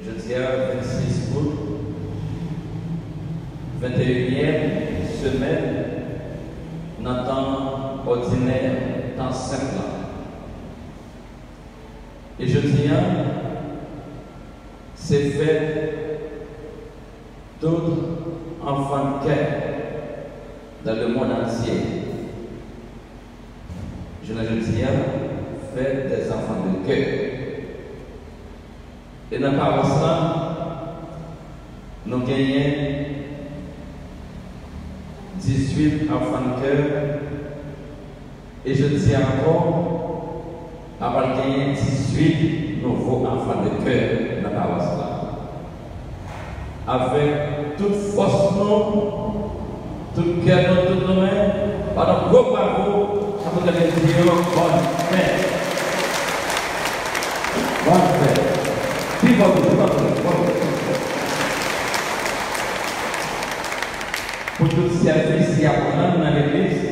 Je dirais 26 août, 21e semaine, dans le temps ordinaire, dans 5 ans. Et je dis, c'est fait tout enfant de cœur dans le monde entier. Je dis, fait des enfants de cœur. Et dans la ça, nous gagnons 18 enfants de cœur. Et je dis encore, avoir gagné 18 nouveaux enfants de cœur dans la paroisse là. Avec toute force, tout cœur, toute nos mains, par un gros bravo, ça vous allez dire bonne fête. Bonne fête. Puis pour tout service qui apprend dans l'église.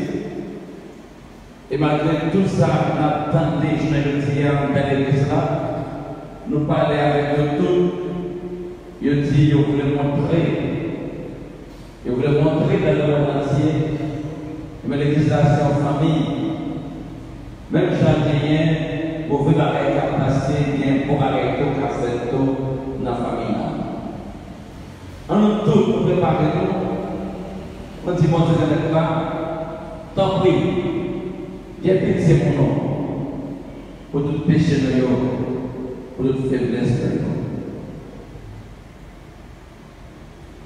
Et malgré tout ça, nous attendons, je me dis, dans l'église là, nous parler avec eux tous. Ils disent, ils voulaient montrer dans le monde entier, mais l'église là, c'est en famille. Même Jean-Guyen, pour vous arrêter à passer, bien pour arrêter au café dans la famille. En tout, pour préparer nous, on dit, bon Dieu, n'est pas, tant pis. Il y a pitié pour nous, pour tout péché de nous, pour toute faiblesse de nous.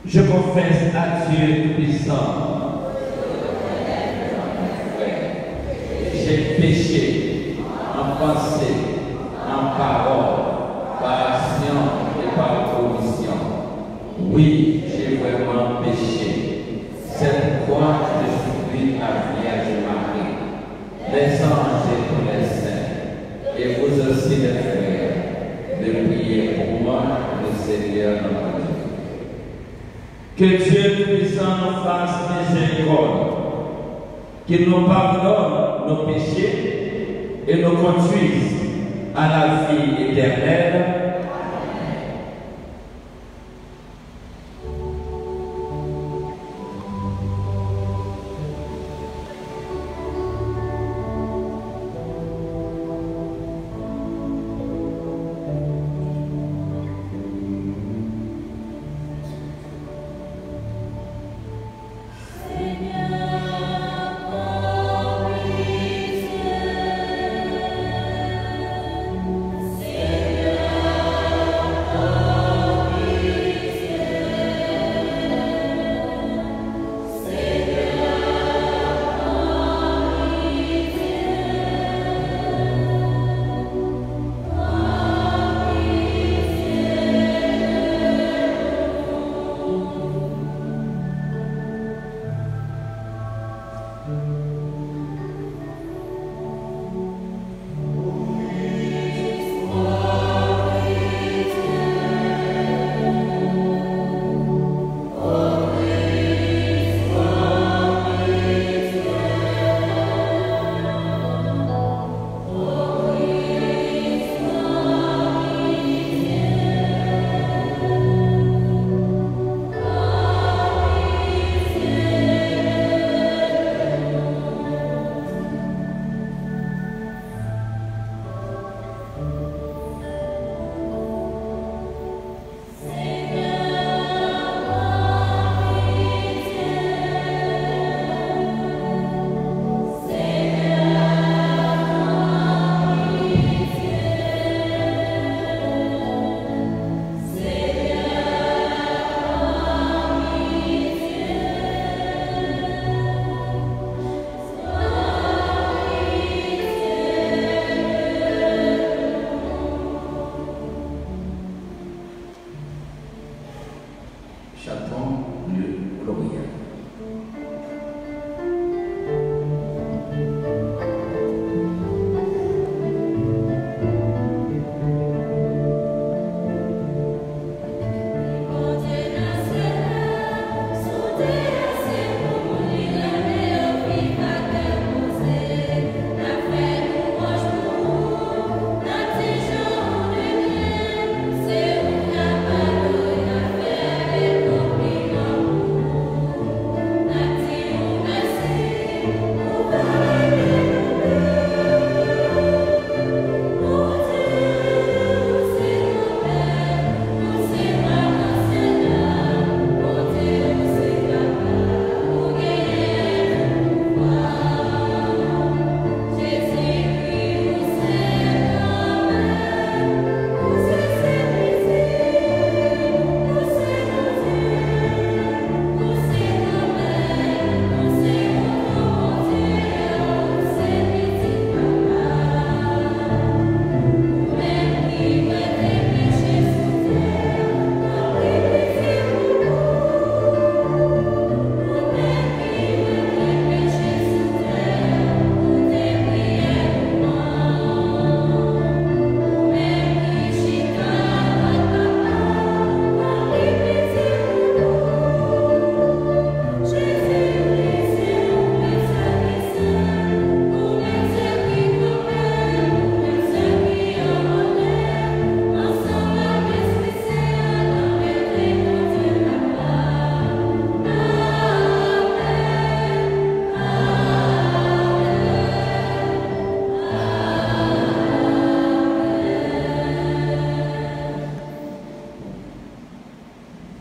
Je confesse à Dieu Tout-Puissant, j'ai péché en pensée, en parole, par action et par commission. Oui, j'ai vraiment péché. C'est pourquoi je supplie la Vierge Marie, les anges et tous les saints, et vous aussi les frères, de prier pour moi, le Seigneur notre Dieu. Que Dieu Tout-Puissant nous fasse miséricorde, qu'il nous pardonne nos péchés et nous conduise à la vie éternelle.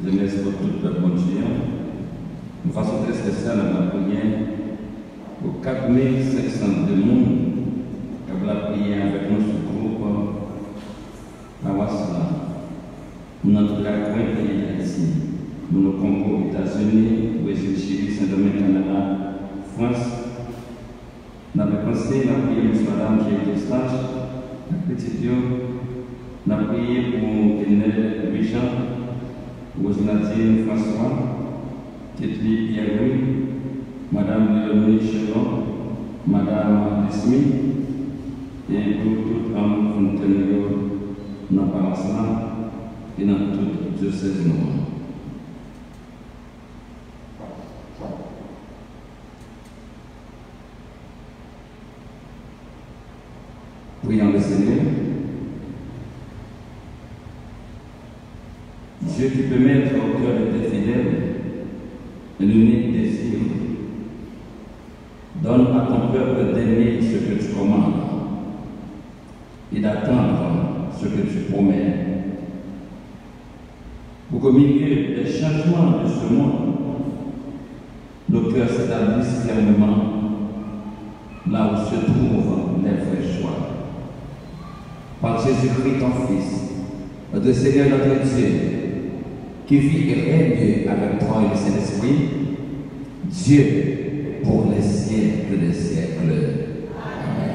Je laisse pour tout le bon Dieu. De façon très spéciale, on a prié pour 4500 monde qui ont prié avec nous ce groupe à Wassala. Nous avons la coin pays d'Haïti. Nous avons Congo, États-Unis, Brésil, Chili, Saint-Domingue, Canada, France. Nous avons pensé, nous avons prié M. Madame qui est stage, la petite Dieu. Nous avons prié pour Enel Louis-Jean, Rosenatine François, Ketli Pierre-Louis, Madame Léonie Chelon, Madame Desmi, et pour tout homme Fontenio dans la paroisse et dans toute diocèse noire. Prions le Seigneur. Dieu qui peut mettre au cœur de tes fidèles un unique désir. Donne à ton peuple d'aimer ce que tu commandes et d'attendre ce que tu promets. Pour qu'au milieu des changements de ce monde, nos cœurs s'établissent fermement là où se trouvent les vrais choix. Par Jésus-Christ, ton Fils, notre Seigneur, notre Dieu, qui vit et règne avec toi et le Saint-Esprit, Dieu pour les siècles des siècles. Amen.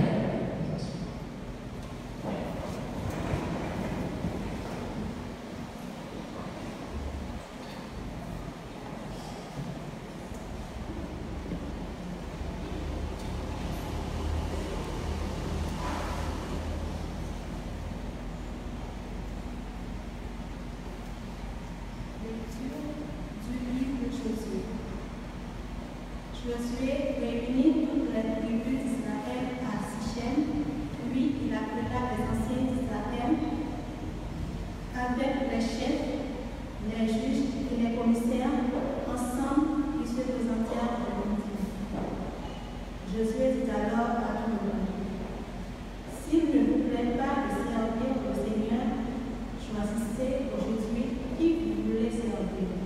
Josué réunit toutes les tribus d'Israël à Sichem, puis il appela les anciens d'Israël avec les chefs, les juges et les commissaires. Ensemble, ils se présentèrent devant Dieu. Josué dit alors à tout le monde: s'il ne vous plaît pas de servir le Seigneur, choisissez aujourd'hui qui vous voulez servir.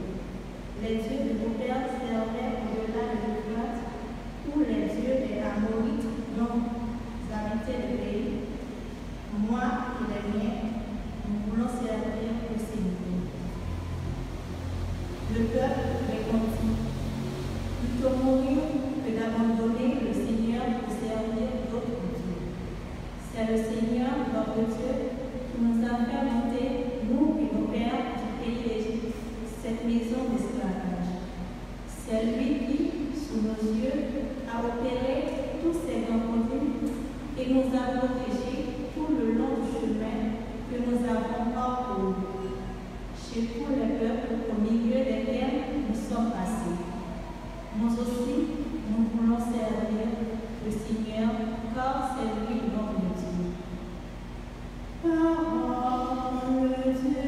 Les dieux de vos pères servaient au-delà de l'Euphrate, ou les dieux des Amorites dont vous habitez le pays. Moi et les miens, nous voulons servir le Seigneur. Le peuple répondit: plutôt mourir que d'abandonner le Seigneur pour servir d'autres dieux. C'est le Seigneur, notre Dieu, qui nous a fait monter, nous et nos pères, du pays d'Égypte, cette maison d'esclavage. C'est lui qui, sous nos yeux, a opéré tous ces grands produits et nous a protégés tout le long du chemin que nous avons parcouru, chez tous les peuples au milieu desquels nous sommes passés. Nous aussi, nous voulons servir le Seigneur, car c'est lui notre Dieu. Parole du Seigneur.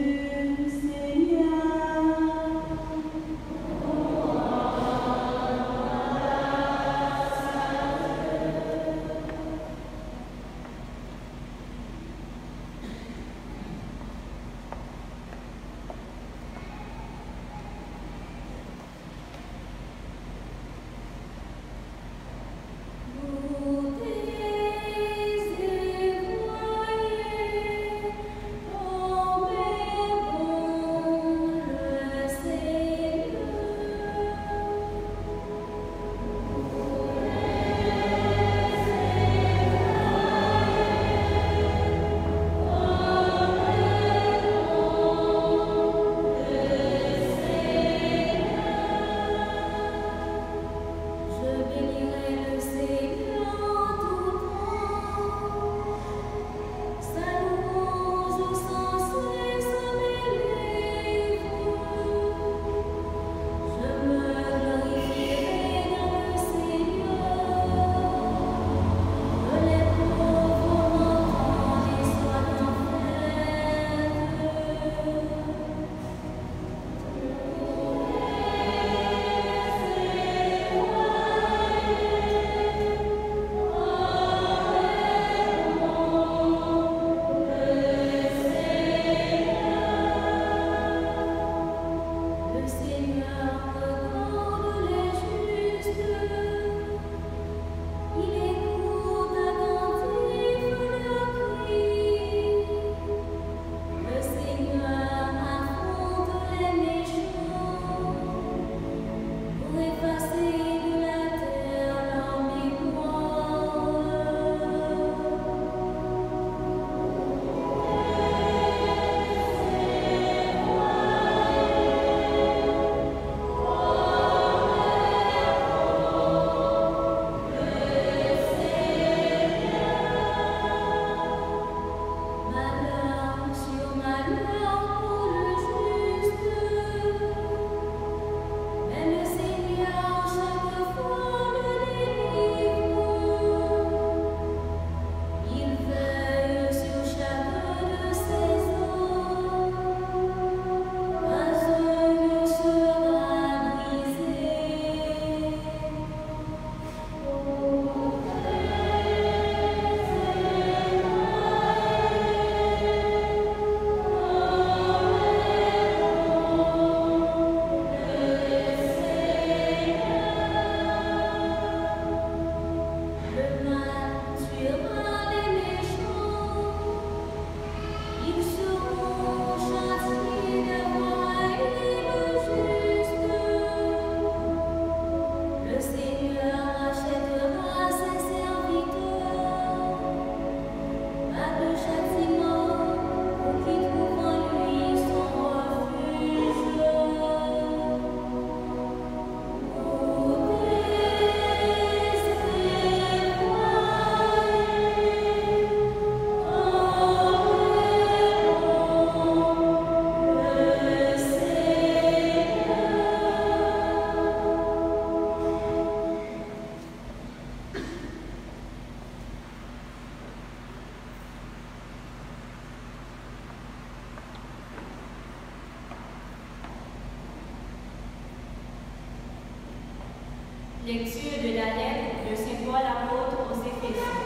Lecture de la lettre de Saint Paul apôtre aux Éphésiens.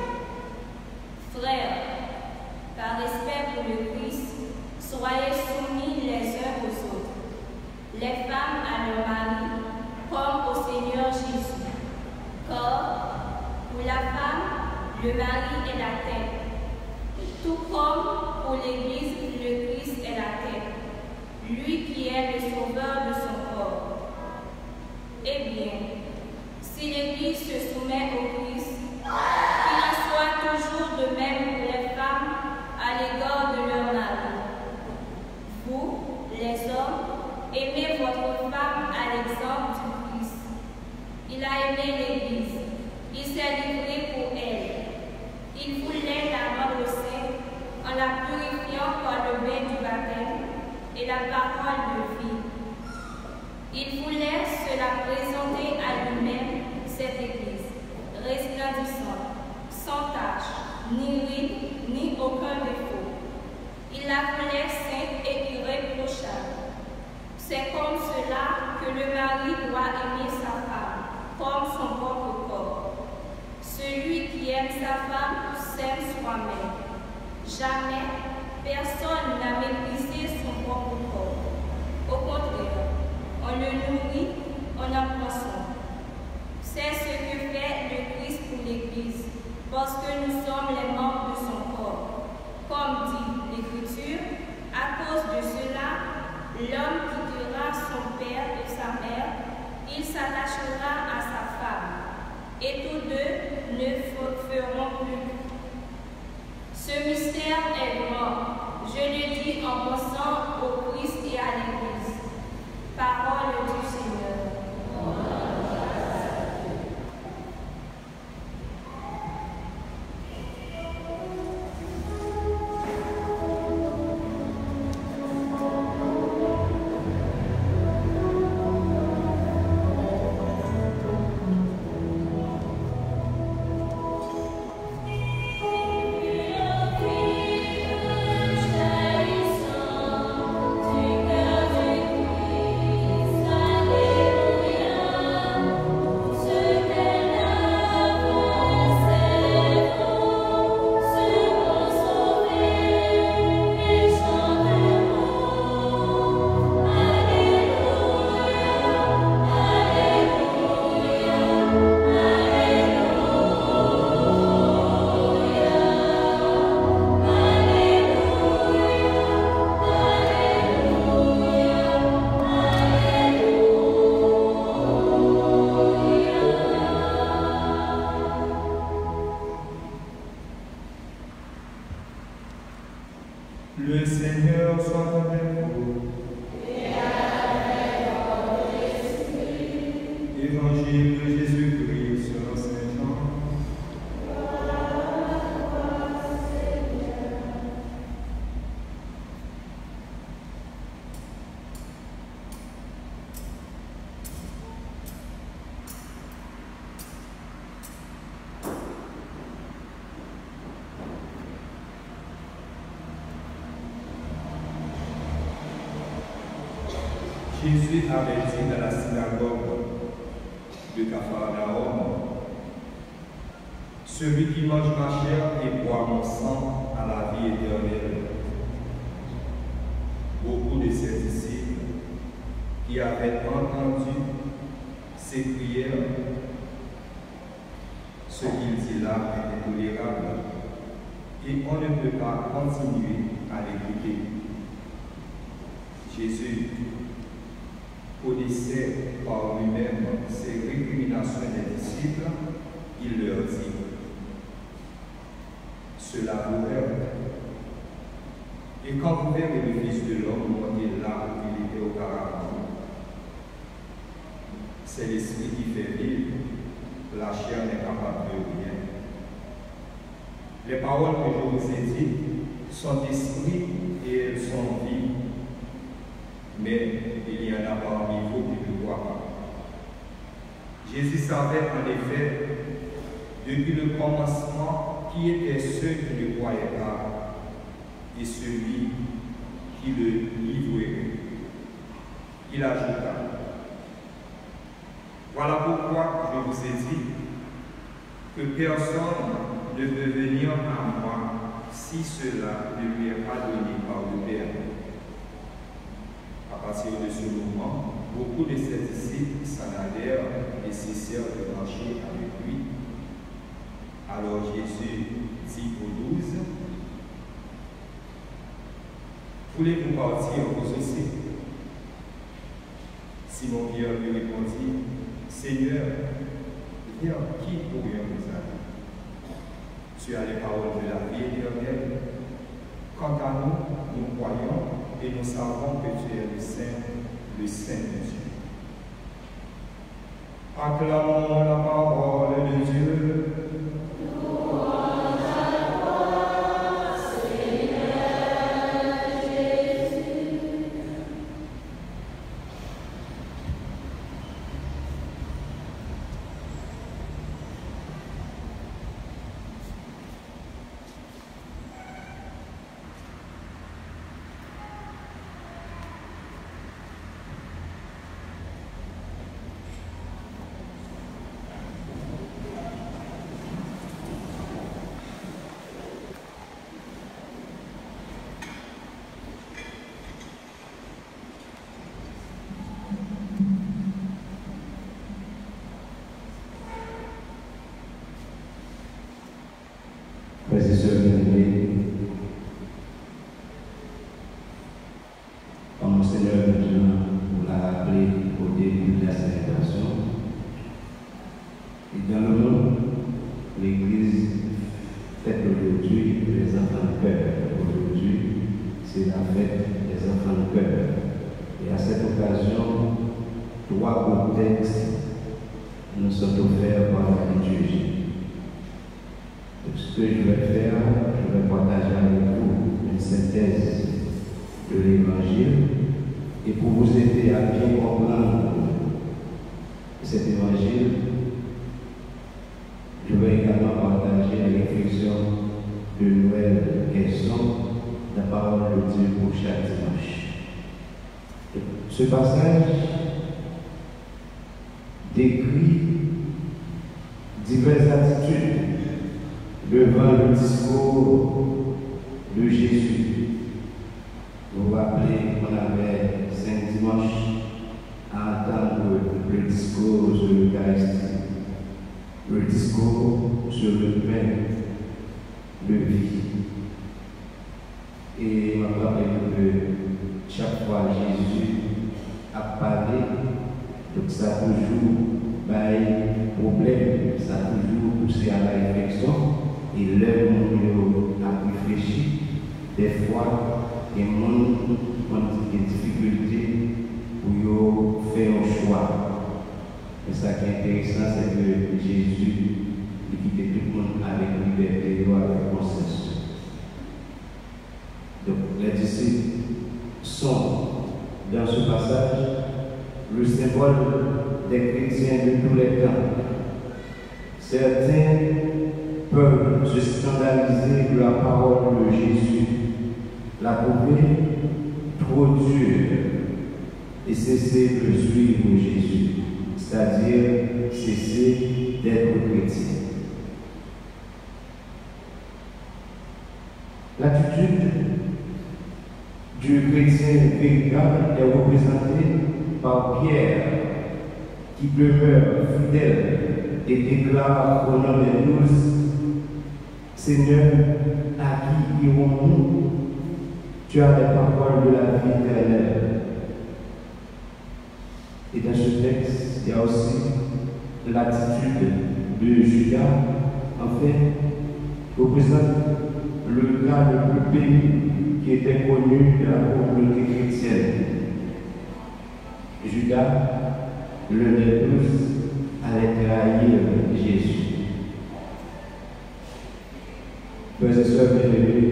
Frères, par respect pour le Christ, soyez soumis les uns aux autres. Les femmes à leur mari, comme au Seigneur Jésus. Car, pour la femme, le mari est la tête, tout comme pour l'Église, le Christ est la tête, lui qui est le sauveur de son corps. Eh bien, si l'Église se soumet au Christ, qu'il en soit toujours de même pour les femmes à l'égard de leur mari. Vous, les hommes, aimez votre femme à l'exemple du Christ. Il a aimé l'Église, il s'est livré pour elle. Il voulait la rendre sainte en la purifiant par le bain du baptême et la parole de vie. Il voulait se la présenter à lui-même, cette Église, resplendissante, sans tache, ni ride, ni aucun défaut. Il la voulait sainte et irréprochable. C'est comme cela que le mari doit aimer sa femme, comme son propre corps. Celui qui aime sa femme s'aime soi-même. Jamais personne n'a méprisé son propre corps. Au contraire, on le nourrit, on en prend soin. C'est ce que fait le Christ pour l'Église, parce que nous sommes les membres de son corps. Comme dit l'Écriture, à cause de cela, l'homme quittera son père et sa mère, il s'attachera à sa femme, et tous deux ne feront plus. Ce mystère est grand, je le dis en pensant au Christ et à l'Église. Parole du Seigneur. Le Seigneur soit avec vous. Et avec votre esprit. Évangile de Jésus-Christ selon Saint Jean. Jésus avait dit dans la synagogue de Capharnaüm, celui qui mange ma chair et boit mon sang a la vie éternelle. Beaucoup de ses disciples qui avaient entendu s'écrièrent, ce qu'il dit là est intolérable et on ne peut pas continuer à l'écouter. Jésus connaissait par lui-même ces récriminations des disciples, il leur dit, cela vous heurte. Et quand vous verrez le Fils de l'homme monter là où il était auparavant, c'est l'esprit qui fait vivre, la chair n'est capable de rien. Les paroles que je vous ai dites sont esprit et elles sont vie. Mais il y en a parmi vous qui ne croient pas. Jésus savait en effet, depuis le commencement, qui étaient ceux qui ne croyaient pas et celui qui le livrerait. Il ajouta, voilà pourquoi je vous dit que personne ne peut venir à moi si cela ne lui est pas donné par le Père. À partir de ce moment, beaucoup de ses disciples s'en allèrent et cessèrent de marcher avec lui. Alors Jésus dit aux 12, « Voulez-vous partir vous aussi ?» Simon-Pierre lui répondit, « Seigneur, vers qui pourrions-nous aller? Tu as les paroles de la vie éternelle. Quant à nous, nous croyons et nous savons que tu es le Saint de Dieu. » Acclamons la parole de Dieu. Frères et sœurs bien-aimés, comme le Seigneur maintenant vous l'a rappelé au début de la célébration, et dans le monde, l'Église fête aujourd'hui les enfants de cœur. Aujourd'hui, c'est la fête des enfants de cœur. Et à cette occasion, 3 beaux textes nous sont offerts par la liturgie. Ce que je vais faire, je vais partager avec vous une synthèse de l'Évangile et pour vous aider à bien comprendre cet Évangile, je vais également partager la réflexion de nouvelles questions de la parole de Dieu pour chaque dimanche. Ce passage décrit diverses attitudes devant le discours de Jésus. Vous vous rappelez qu'on avait 5 dimanches à entendre le discours sur l'Eucharistie, le discours sur le pain de vie. Et on va rappeler que chaque fois Jésus a parlé, donc ça a toujours un problème, ça a toujours poussé à la réflexion. Et là, on a réfléchi, des fois, il y a des difficultés pour faire un choix. Et ça qui est intéressant, c'est que Jésus il quittait tout le monde avec liberté et avec consensus. Donc, les disciples sont, dans ce passage, le symbole des chrétiens de tous les temps. Certains peuvent se scandaliser de la parole de Jésus, la trouver trop dure et cesser de suivre Jésus, c'est-à-dire cesser d'être chrétien. L'attitude du chrétien véritable est représentée par Pierre, qui demeure fidèle et déclare au nom des 12, Seigneur, à qui irons-nous? Tu as les paroles de la vie éternelle. Et dans ce texte, il y a aussi l'attitude de Judas, en fait, représente le cas le plus pénible qui était connu de la communauté chrétienne. Judas, l'un des 12, allait trahir Jésus. Frères et sœurs bien-aimés,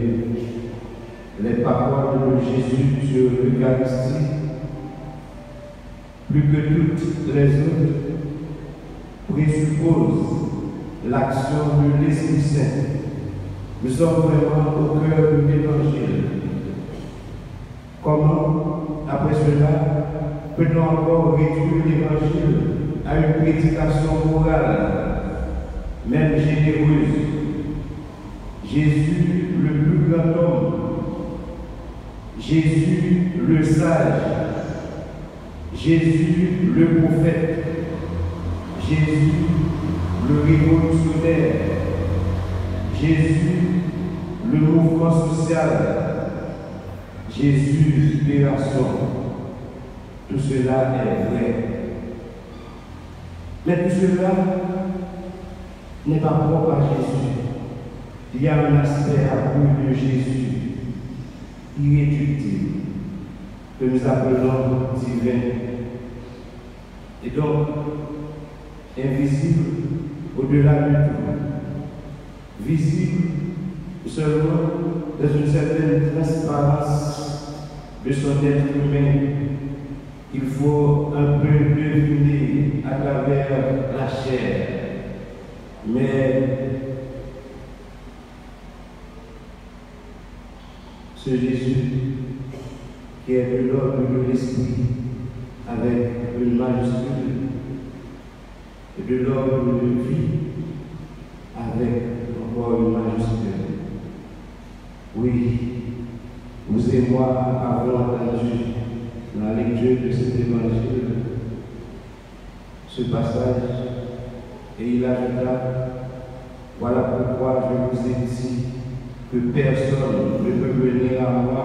les paroles de Jésus sur l'Eucharistie, plus que toutes les autres, présupposent l'action de l'Esprit Saint. Nous sommes vraiment au cœur de l'Évangile. Comment, après cela, peut-on encore réduire l'Évangile à une prédication morale, même généreuse. Jésus, le plus grand homme. Jésus, le sage. Jésus, le prophète. Jésus, le révolutionnaire. Jésus, le mouvement social. Jésus, libération. Tout cela est vrai. Mais tout cela n'est pas propre à Jésus. Il y a un aspect à cause de Jésus, irréductible, que nous appelons divin. Et donc, invisible au-delà de tout, visible seulement dans une certaine transparence de son être humain. Il faut un peu deviner à travers la chair. Mais ce Jésus qui est de l'ordre de l'esprit avec une majuscule et de l'ordre de vie avec encore une majuscule. Oui, vous et moi avons entendu dans la lecture de cet évangile ce passage et il ajouta: voilà pourquoi je vous ai dit que personne ne peut venir à moi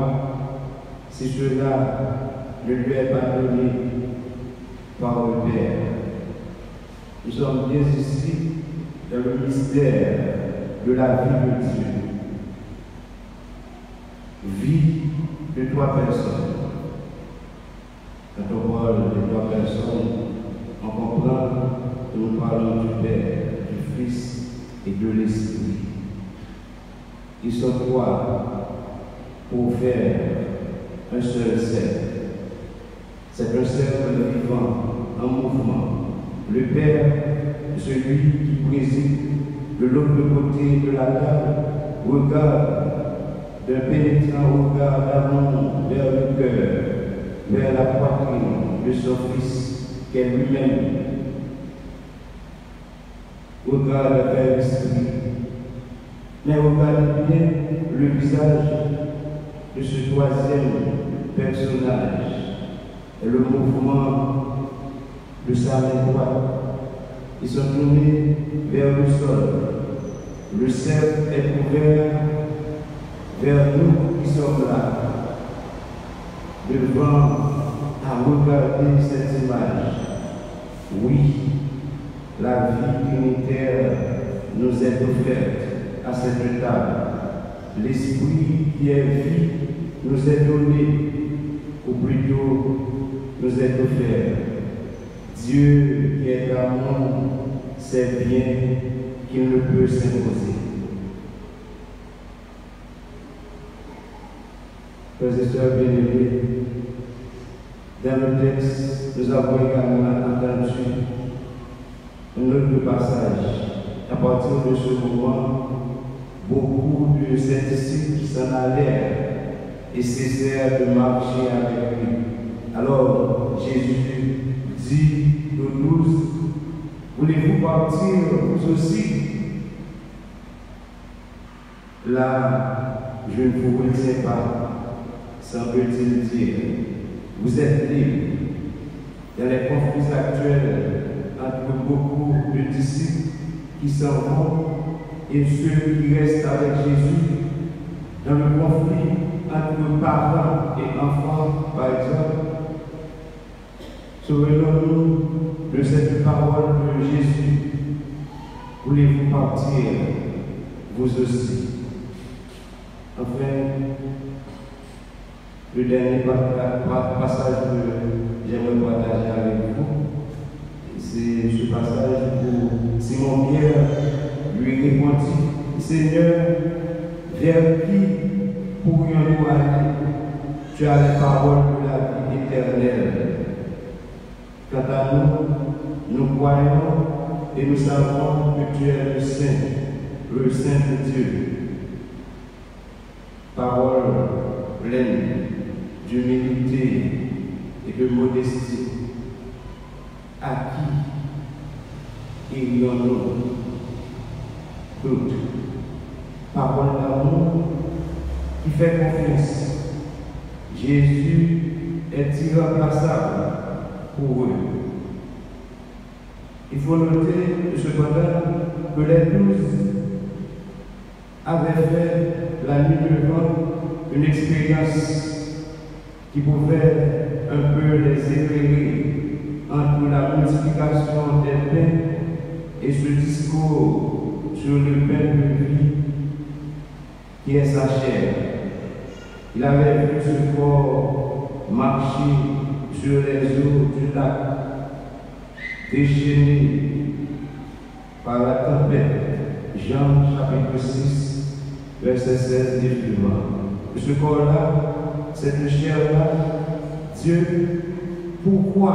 si cela ne lui est pas donné par le Père. Nous sommes bien ici dans le mystère de la vie de Dieu. Vie de trois personnes. Quand on parle de trois personnes, on comprend que nous parlons du Père, du Fils et de l'Esprit. Ils sont trois pour faire un seul cercle. C'est un cercle vivant, en mouvement. Le Père, celui qui préside de l'autre côté de la table, regarde d'un pénétrant regard d'amour vers le cœur, vers la poitrine de son Fils qu'est lui-même. Regarde vers l'Esprit. Mais regardez bien le visage de ce troisième personnage et le mouvement de sa main droite. Ils sont tournés vers le sol. Le cercle est ouvert vers nous qui sommes là, devant à regarder cette image. Oui, la vie trinitaire nous est offerte à cette table. L'esprit qui est vie nous est donné, ou plutôt nous est offert. Dieu qui est amour sait bien qu'il ne peut s'imposer. Frères et sœurs bien-aimés, dans le texte, nous avons également entendu un autre passage. À partir de ce moment, beaucoup de ses disciples s'en allèrent et cessèrent de marcher avec lui. Alors Jésus dit aux 12, voulez-vous partir vous aussi? Là, je ne vous retiens pas, semble-t-il dire. Vous êtes libres. Dans les conflits actuels entre beaucoup de disciples qui s'en vont et ceux qui restent avec Jésus, dans le conflit entre parents et enfants, par exemple, souvenons-nous de cette parole de Jésus. Voulez-vous partir, vous aussi? Enfin, le dernier passage que j'aimerais partager avec vous, c'est ce passage où Simon-Pierre lui répondit: Seigneur, vers qui pourrions-nous aller? Tu as les paroles de la vie éternelle. Quant à nous, nous croyons et nous savons que tu es le Saint de Dieu. Parole pleine d'humilité et de modestie. À qui il y en a d'autres. Parole d'amour qui fait confiance. Jésus est irremplaçable pour eux. Il faut noter cependant que les 12 avaient fait la nuit devant une expérience qui pouvait un peu les éclairer entre la multiplication des pains et ce discours sur le pain de vie qui est sa chair. Il avait vu ce corps marcher sur les eaux du lac, déchaîné par la tempête. Jean chapitre 6, verset 16 et suivant. Ce corps-là, cette chair-là, Dieu, pourquoi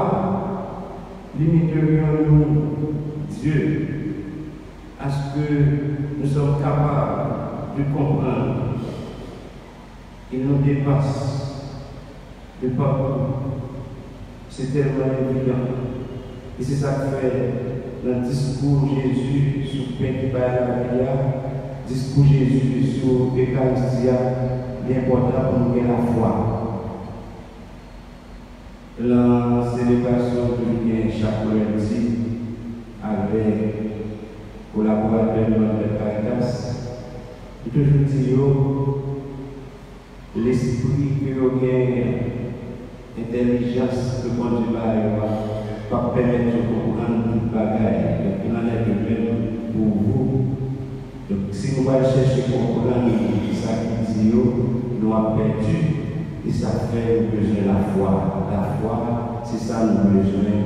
limiterions-nous Dieu à ce que nous sommes capables de comprendre? Il nous dépasse de partout. C'est tellement évident. Et c'est ça que fait dans le discours Jésus sur pain qui parle à la discours Jésus sur l'Eucharistie, l'important pour nous gagner la foi. La célébration que nous chaque lundi avec collaborateur de notre Caritas, je toujours dis l'esprit que vous gagnez, intelligence que bon Dieu va pas permettre de comprendre tout le bagage, donc il en est de même pour vous. Donc si nous allons chercher à comprendre ça qui dit, nous avons perdu, et ça fait nous besoin de la foi. La foi, c'est ça nous avons besoin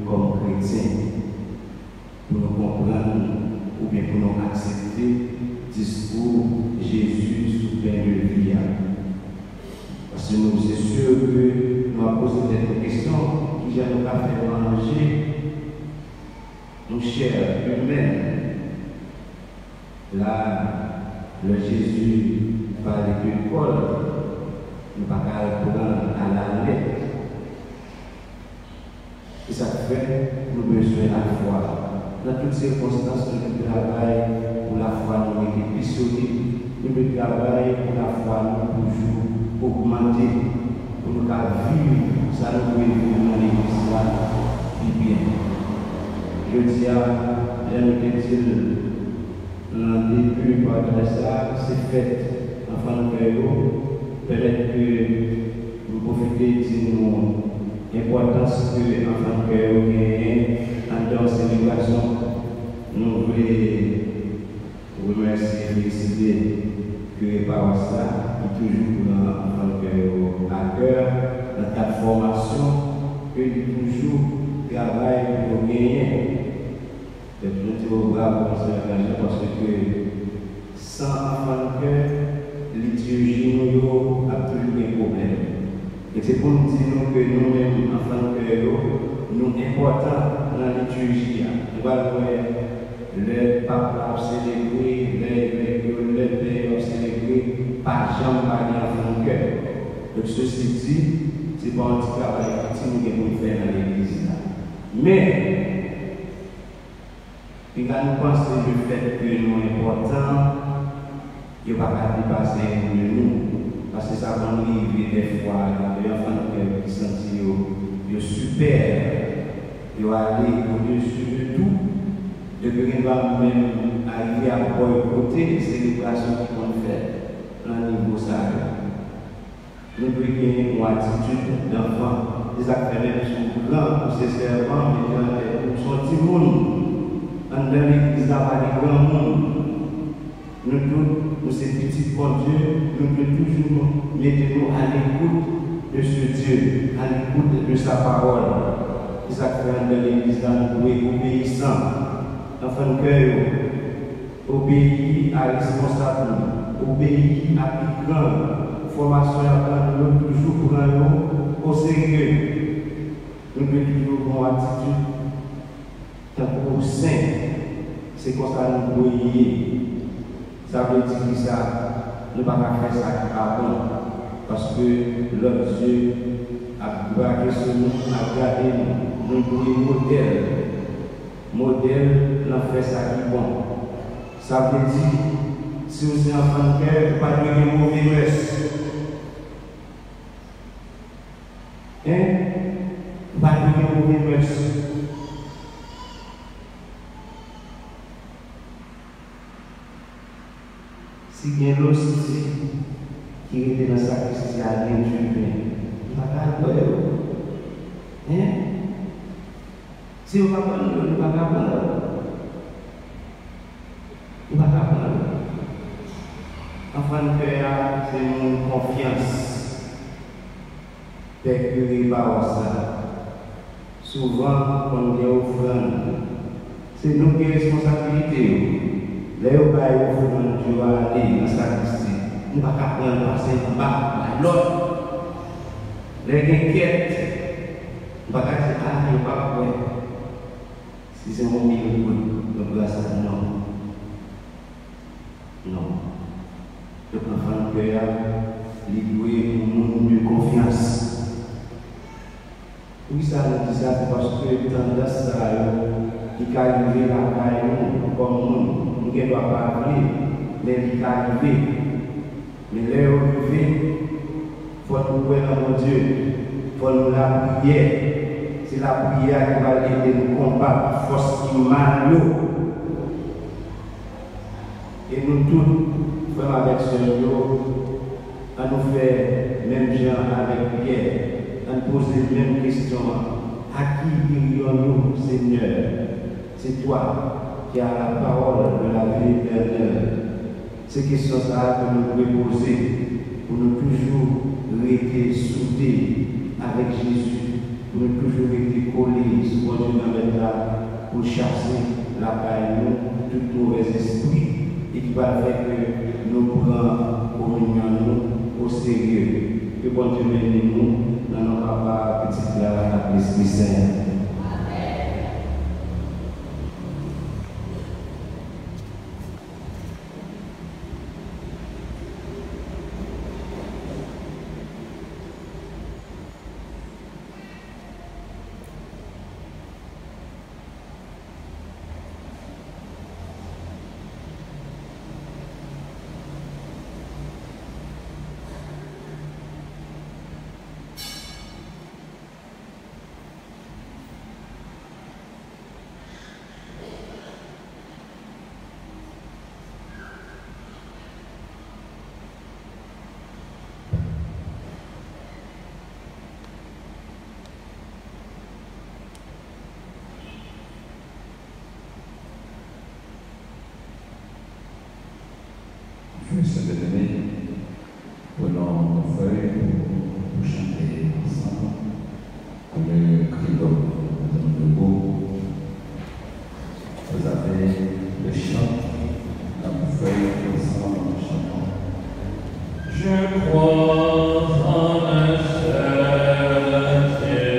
comme chrétiens, pour nous comprendre ou bien pour nous accepter le discours Jésus sous pain de vie. Parce que nous sommes sûrs que nous avons posé des questions qui nous ont fait manger nos chairs humaines. Là, le Jésus parlait de Paul, nous ne pouvons pas répondre à la lettre. Et ça fait nous besoin de la foi. Dans toutes circonstances, nous travaillons pour la foi, nous sommes plus solides. Nous travaillons pour la foi, nous toujours augmenter, pour nous vivre, ça nous peut vivre dans l'église là, bien. Je dis à l'Église, dans le début, par ça, c'est fait, enfant de cœur, peut-être que vous profitez de l'importance que l'enfant de cœur gagne dans la célébration. Nous voulons remercier et féliciter que par ça, qui toujours à cœur, dans ta formation, que toujours travaille pour gagner. Et je te bravo pour ce parce que sans enfant de cœur, liturgie nous a toujours des problèmes. Et c'est pour nous dire que nous-mêmes, enfants de cœur, nous importants dans la liturgie. Nous allons voir le pape a célébré, le père a célébré, pas jamais enfant de cœur. Donc ceci dit, c'est pas un petit travail que nous devons faire dans l'église. Mais, il va nous penser le fait que nous sommes importants, il ne va pas dépasser de nous. Parce que ça va nous arriver des fois, les enfants qui sentent super, ils vont aller au-dessus de tout. Depuis qu'il va même arriver à boycotter les célébrations qu'on fait dans le niveau sacré. Nous devons gagner une attitude d'enfant. Les acteurs sont grands pour ces servants, mais pour son petit monde. Dans l'église, il y a des grands mondes. Nous tous, ces petits bon Dieu, nous devons toujours mettre à l'écoute de ce Dieu, à l'écoute de sa parole. Les acteurs de l'église, nous devons obéissants. Enfant de cœur, obéir à responsable, obéir à plus grand, formation à nous toujours pour nous au sérieux. Nous devons toujours avoir attitude, tant que saint, c'est comme ça nous voyons. Ça veut dire que ça, nous ne pouvons pas faire ça avant, parce que l'autre Dieu a braqué sur nous, a gardé nous, nous devons modèle. modèle, l'en fait ça qui est bon. Ça veut dire, si vous êtes enfant de cœur, vous pas de mauvais mœurs. Hein? Pas de mauvais mœurs. Si il y a l'autre qui était dans sa sacristie à Dieu, il va pas le faire. Hein? Si vous ne pouvez pas le faire, il ne va pas le faire. Il ne va pas le faire. Enfant de cœur, c'est une confiance. Percurer par ça. Souvent, quand on est offrande, c'est nous qui avons responsabilité. Là, on va aller offrande, tu vas aller dans sa sacristie. On ne va pas prendre passer en bas, l'autre. Les inquiètes, on va pas dire, ah, il ne va pas prendre. Si c'est mon milieu, donc là, ça, non. Non. Donc, l'enfant de cœur, il doit nous de confiance. Oui, ça nous dit ça, c'est parce que tendance à qui arrive là, comme nous ne doit pas parler, mais qui arrive. Mais là, on vit, il faut nous croire dans mon Dieu, il faut nous la prière. C'est la prière qui va aider nous combattre la force qui mal. Et nous tous, frères avec ce jour, à nous faire même gens avec Pierre, à nous poser les mêmes questions. À qui irions-nous, Seigneur? C'est toi qui as la parole de la vie éternelle. Ces questions-là que nous pouvons poser pour nous toujours rester soudés avec Jésus, pour nous toujours rester collés sur Dieu dans le là pour chasser la paix, tout mauvais esprit, et qui va faire que nous prenons communion au sérieux. Que bon Dieu bénisse nous dans nos papas, petits frères, à l'Esprit Saint. Frères et bien-aimés, prenons nos feuilles pour chanter ensemble le credo de debout. Vous avez le chant, la feuille ensemble en chantant. Je crois en un seul Dieu.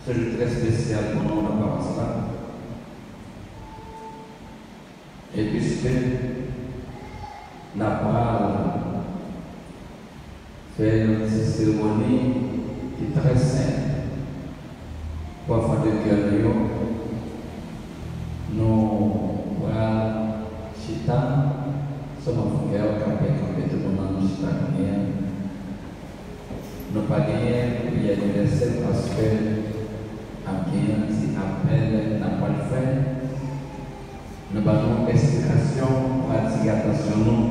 C'est un jour très spécial pour nous, la paroisse là. Et puisque la parole fait une cérémonie qui est très simple, pour faire de cœur, nous voilà chita, sommes frères, campé, tout le monde nous chita. Nous n'avons pas gagné pour y anniversaire parce que un si appel n'a pas le fait. Nous avons une explication pour attirer l'attention nous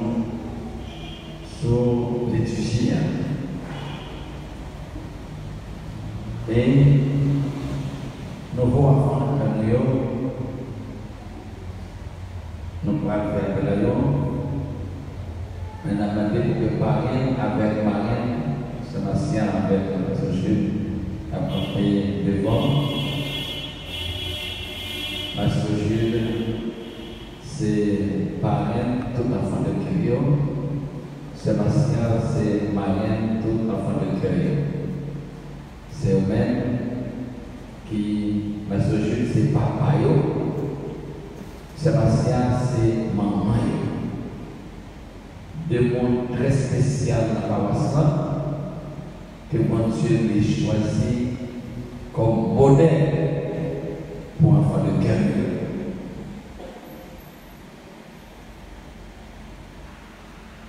sur l'étudiant. Et nous voulons apprendre à nous, nous pouvons faire de l'eau, mais nous avons demandé pour préparer avec Marine, Sébastien avec le Jules, accompagné devant. Parce que Jules, c'est parrain, tout enfant de Curio. Sébastien, c'est marraine, tout enfant de Curio. C'est eux-mêmes qui, parce que Jules, c'est papa. Sébastien, c'est maman. Deux mondes très spéciaux dans la paroisse que mon Dieu les choisi comme modèle pour un enfant de cœur.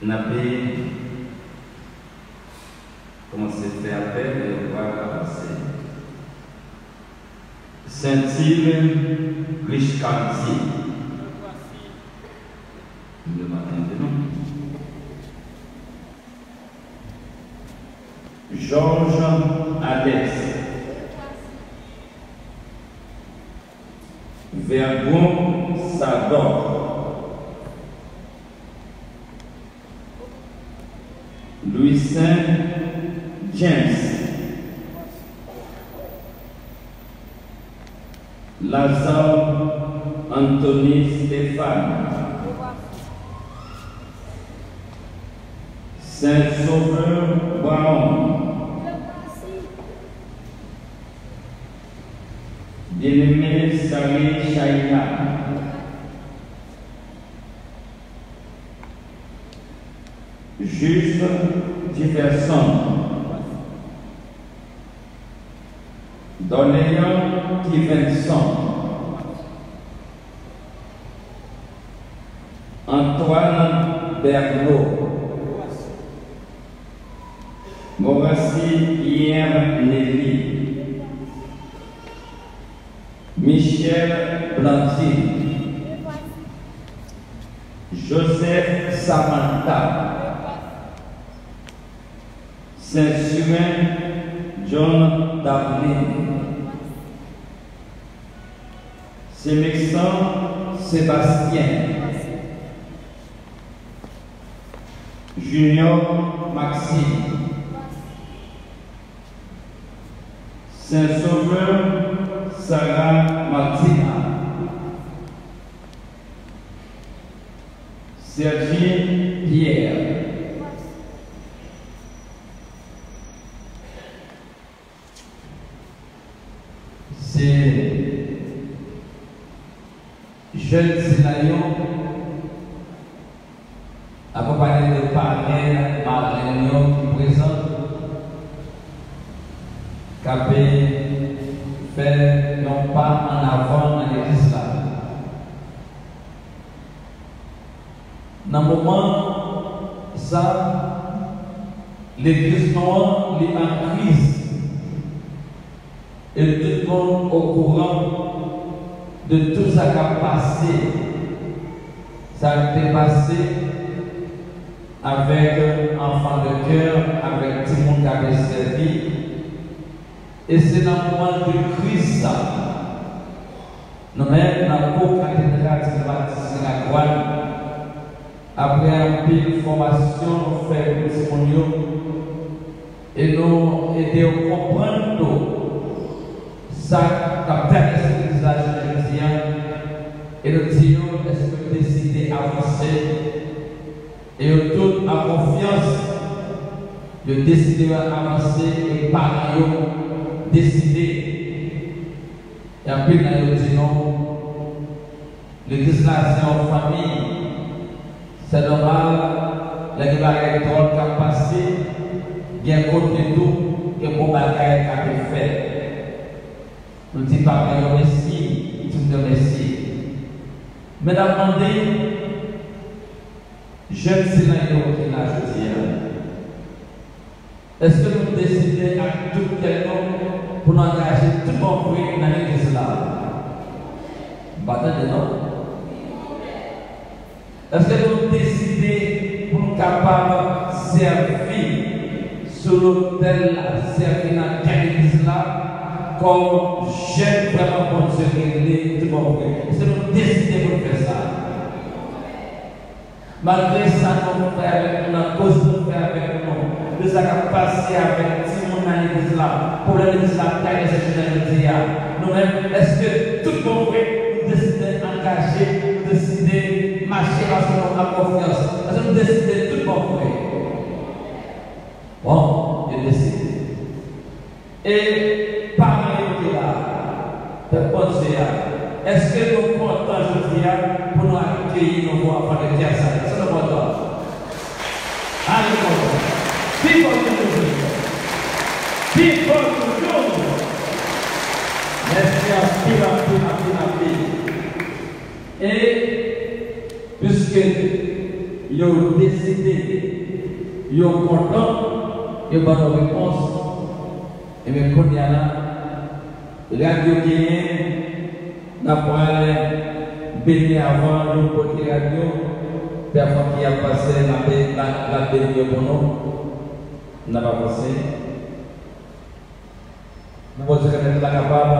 Nous avons commencé à faire appel et on va avancer. Saint-Yves Richkanzi. Le matin de nous. Georges Alex. Vergon Sador. Louis Saint James, Lazare Anthony Stéphane, Saint-Sauveur Brown, Bien-aimé Sari Chaïna, Juste Jefferson, Doléon Stevenson, Antoine Berlot, Morassi Pierre Nelly, Michel Blanty, Joseph Samantha, Saint-Surin John Darlin, Sémexan Sébastien, Junior Maxime, Saint-Sauveur Sarah Martina, Sergi Pierre, c'est jeune Sinayon accompagné de parrain Marlène qui présente qui fait non pas en avant dans l'église là. Dans le moment ça, l'église noire est en crise et tout le monde au courant de tout ça qui a passé. Ça a été passé avec enfant de cœur, avec tout le monde qui avait servi. Et c'est dans le moment de crise ça. Nous-mêmes, dans la cour cathédrale de Baptiste de la Gouane, après un peu de formation, nous faisons des testimoniaux et nous aidons à comprendre ça qui permis cette usage et nous disons est-ce que vous décidez d'avancer et nous tous en confiance de décider d'avancer et par décider. Et après nous disons l'église là c'est en famille, c'est normal, les bagages qui ont passé, bien côté tout et pour bagages qui ont été fait. Nous disons papa, merci, tu me remercies. Mais demandez, jeune Sinayon qui l'a choisi. Est-ce que nous décidons à tout quel nom pour nous engager tout le monde dans l'église là? Bataille de non? Est-ce que nous décidons pour nous capables de servir sur l'autel là, servir dans l'église là? Comme j'aime vraiment pour se régler tout le monde. Est-ce que nous décidons pour faire ça? Malgré ça, nous faisons avec nous, la cause nous faisons avec nous, nous avons passé avec tout le monde dans l'église là, pour l'église là, taille cette généralité. Nous-mêmes, est-ce que tout le monde nous décidons d'engager, nous décidons de marcher parce que nous avons confiance? Est-ce que nous décidons tout le monde? Bon, je décide. Et pareil que là, est-ce que nous sommes contents aujourd'hui pour nous accueillir nos voix afin de dire ça? C'est le content. Alléluia. Vive toujours. Vive toujours. Merci à pile. Et puisque ils ont décidé, ils ont content, ils ont bonne réponse. Et bien, quand il y a là, radio qui n'a pas béni avant nous pour les radios, personne qui a passé la béni pour nous, n'a pas passé. Nous pensons que nous sommes capables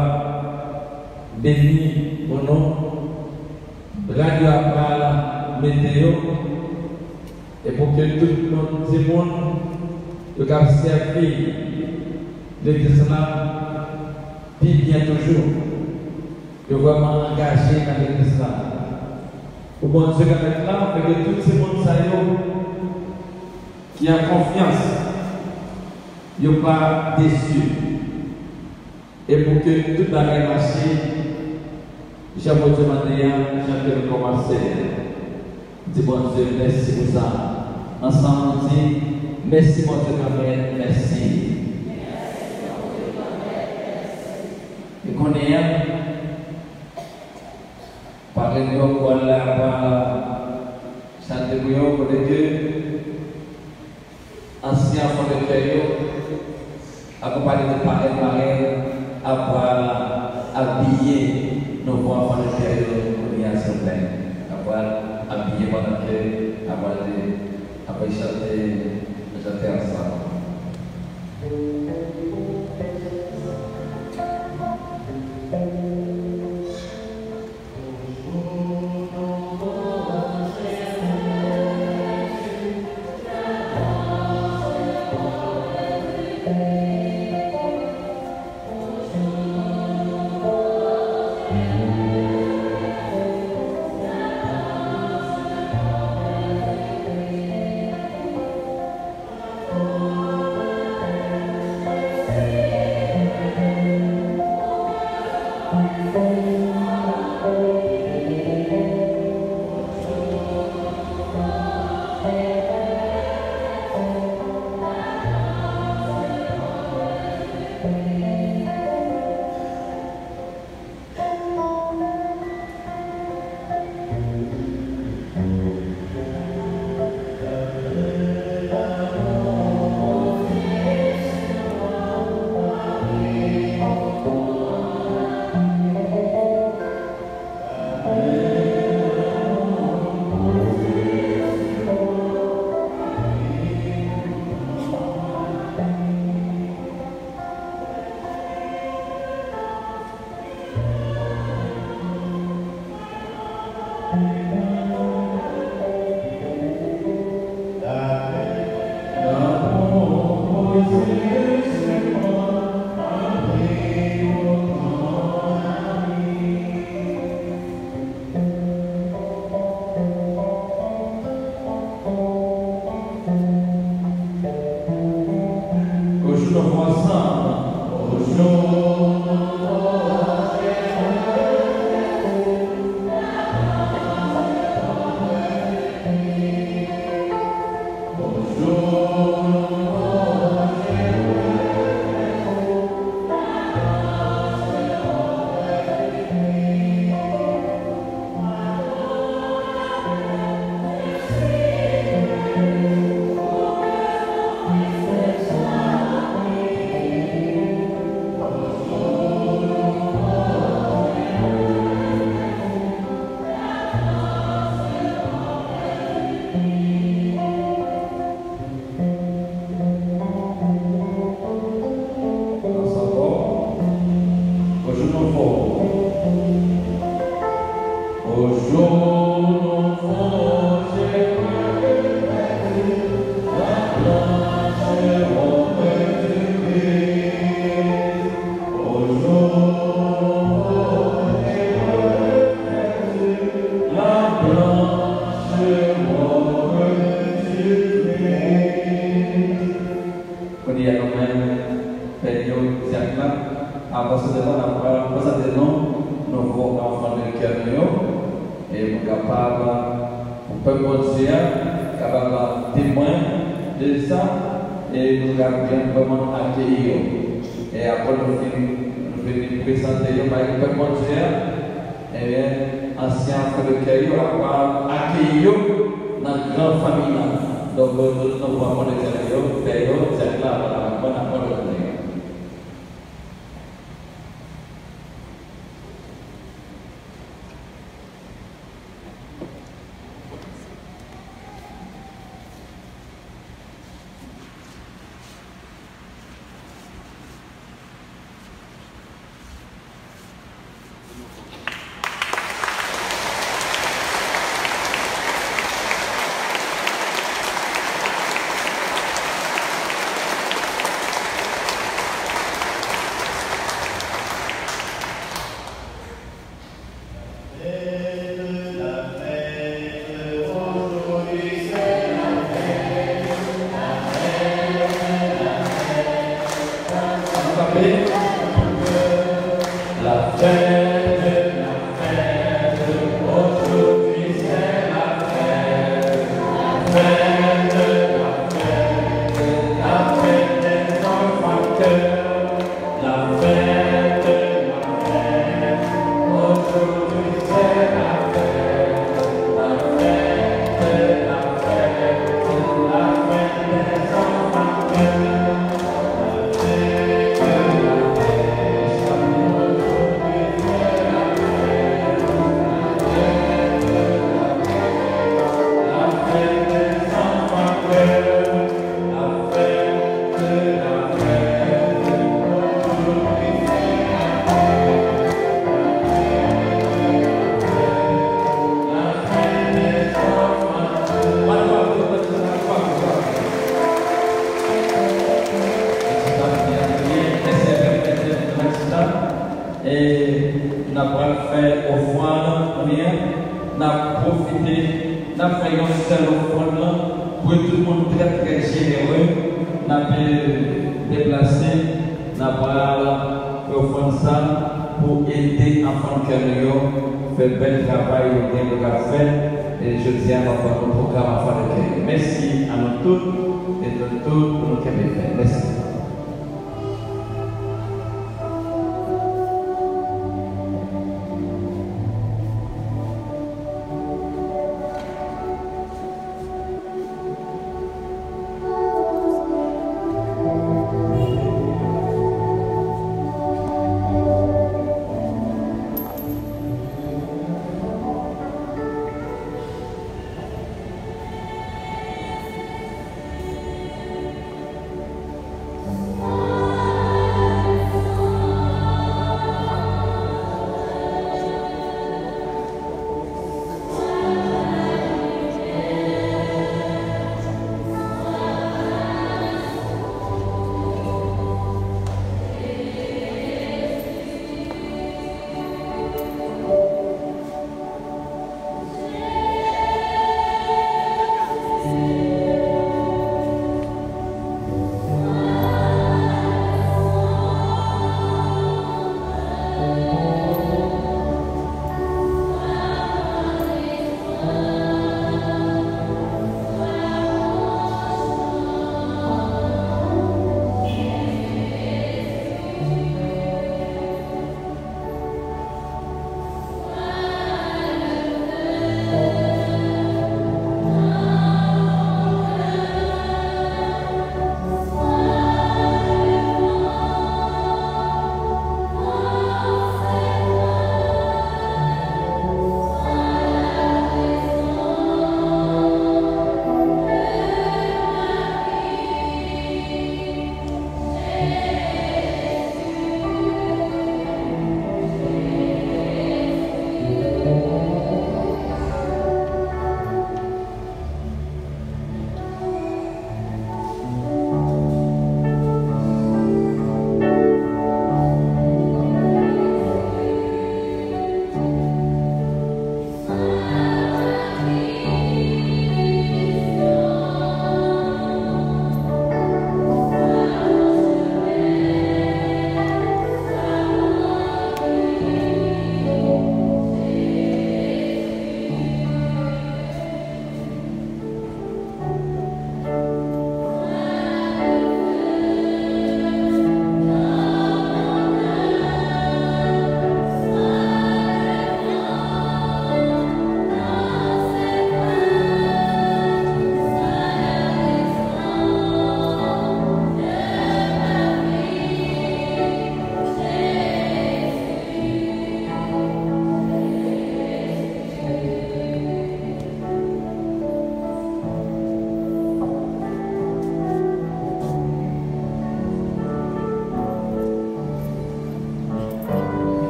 de bénir pour nous. Radio après la météo, Et pour que tout le monde le cap servi l'église là, puis bien toujours, de vraiment engagé dans l'église là. Pour bon Dieu, avec là, fait que tous ces mondes qui ont confiance, ils ne sont pas déçus. Et pour que tout le monde marche, j'ai beau demander, j'ai commencer. Dis bon Dieu, merci pour ça. Ensemble, on dit merci mon Dieu, merci. Et qu'on est par exemple, voilà, chanter pour Dieu, ancien fond de cœur, accompagné de parrain, avoir habillé nos voix fond de cœur, on y a sur plein, avoir habillé pendant que, avoir chanter ensemble. Et nous avons fait offrande, rien. Nous avons profité, nous avons fait une seule offrande pour tout le monde très très généreux. Nous avons déplacé, nous avons fait offrande ça pour aider les enfants de Kério, faire bel travail au bien de café. Et je tiens à notre programme enfant de Kério. Merci à nous tous et de tout pour nous faire. Merci.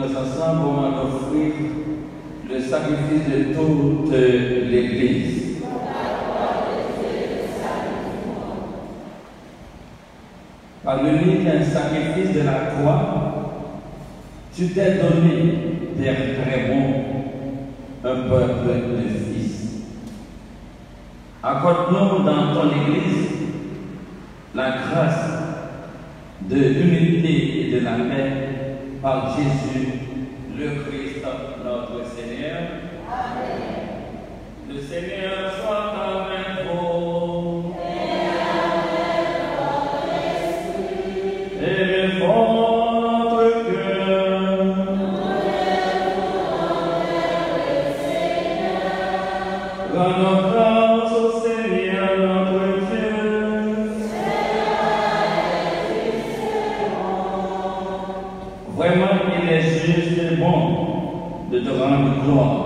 puis ensemble, on va offrir le sacrifice de toute l'Église. Par le lit d'un sacrifice de la croix, tu t'es donné, Père très bon, un peuple de fils. Accorde-nous dans ton Église la grâce de l'unité et de la paix par Jésus, le Christ, notre Seigneur. Amen. Le Seigneur soit avec vous. Et votre cœur. Rendons grâce au Seigneur notre Dieu. Vraiment, il est juste et bon de te rendre gloire,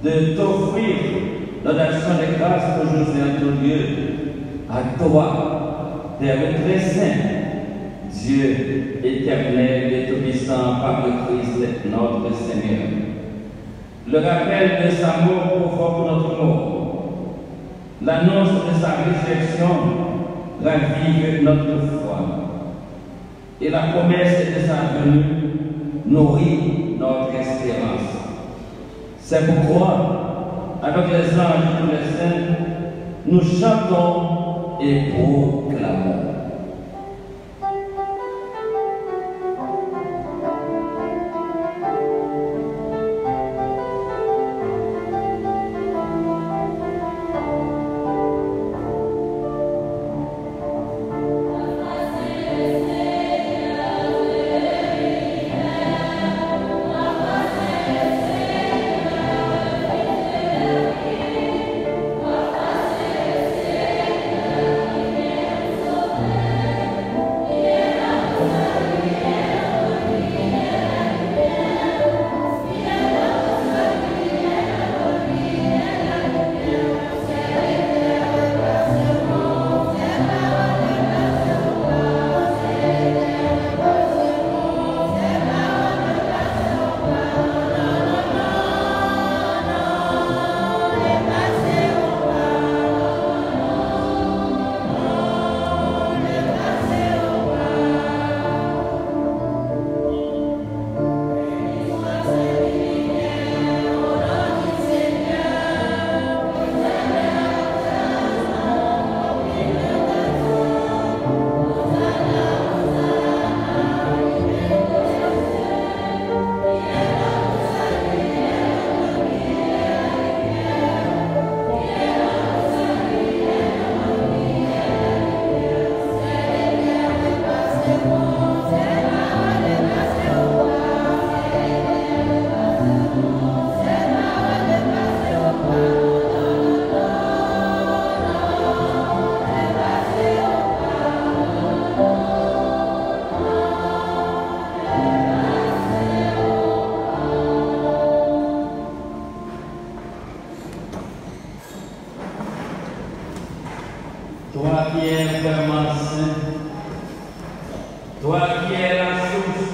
de t'offrir l'action de grâce aujourd'hui à ton Dieu, à toi, Père très saint, Dieu éternel et tout-puissant par le Christ notre Seigneur. Le rappel de sa mort provoque notre mort. L'annonce de sa résurrection ravive notre foi. Et la promesse de sa venue nourrit notre espérance. C'est pourquoi, avec les anges et tous les saints, nous chantons et proclamons. Toi qui es vraiment saint, toi qui es la source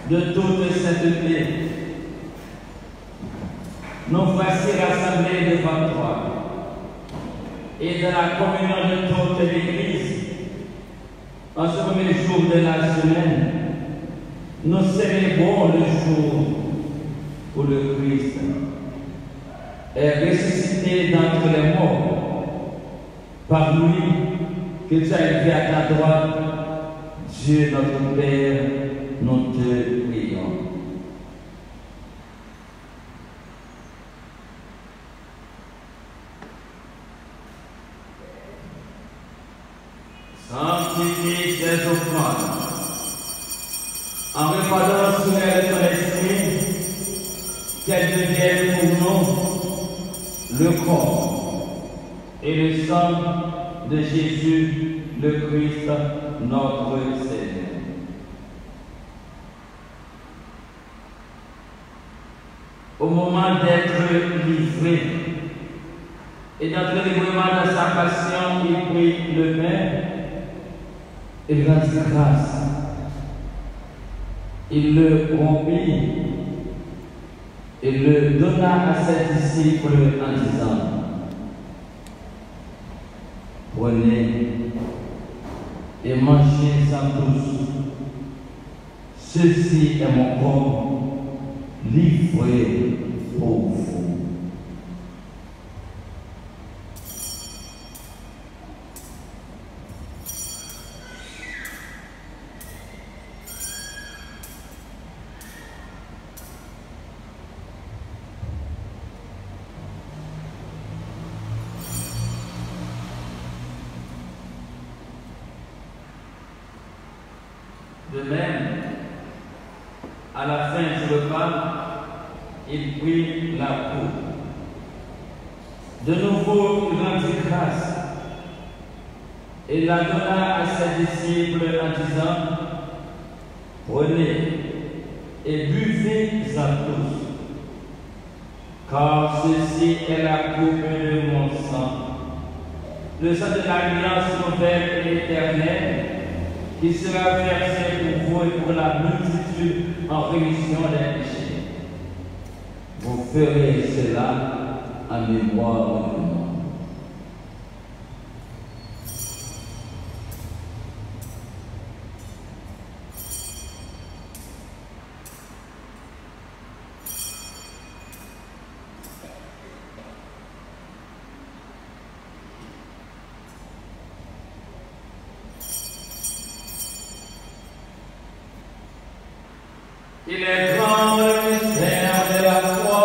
de toute sainteté, nous voici rassemblés devant toi et dans la communion de toute l'Église, en ce premier jour de la semaine, nous célébrons le jour où le Christ est ressuscité d'entre les morts. Par lui, que tu as élevé à ta droite, Dieu notre Père, nous te prions. Sanctifie ces offrandes, en répandant sur elles ton esprit, qu'elles deviennent pour nous le corps et le sang de Jésus, le Christ, notre Seigneur. Au moment d'être livré et d'entrer librement dans sa passion, il prit le pain et rendit grâce. il le rompit et le donna à ses disciples en disant: prenez et mangez-en tous. Ceci est mon corps livré pour vous. De même, à la fin du repas, il prit la coupe. De nouveau, il rendit grâce et la donna à ses disciples en disant: prenez et buvez-en tous, car ceci est la coupe de mon sang, le sang de l'alliance nouvelle et éternelle, qui sera versé pour vous et pour la multitude en rémission des péchés. Vous ferez cela en mémoire de moi. Il est grand le mystère de la foi.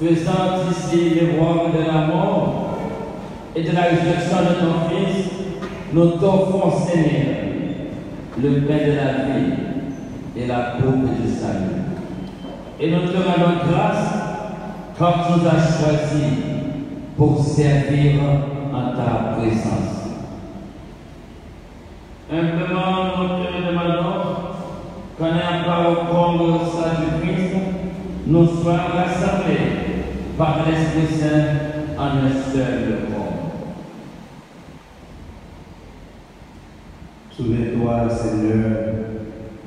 Faisant ici les rois de la mort et de la résurrection de ton Fils, nous t'offrons, Seigneur, le pain de la vie et la coupe du salut. Et nous te rendons grâce quand tu nous as choisis pour servir en ta présence. Humblement, nous te demandons qu'en ayant pas au corps ça du Christ, nous soyons rassemblés par l'Esprit Saint en un seul corps. Souviens-toi, Seigneur,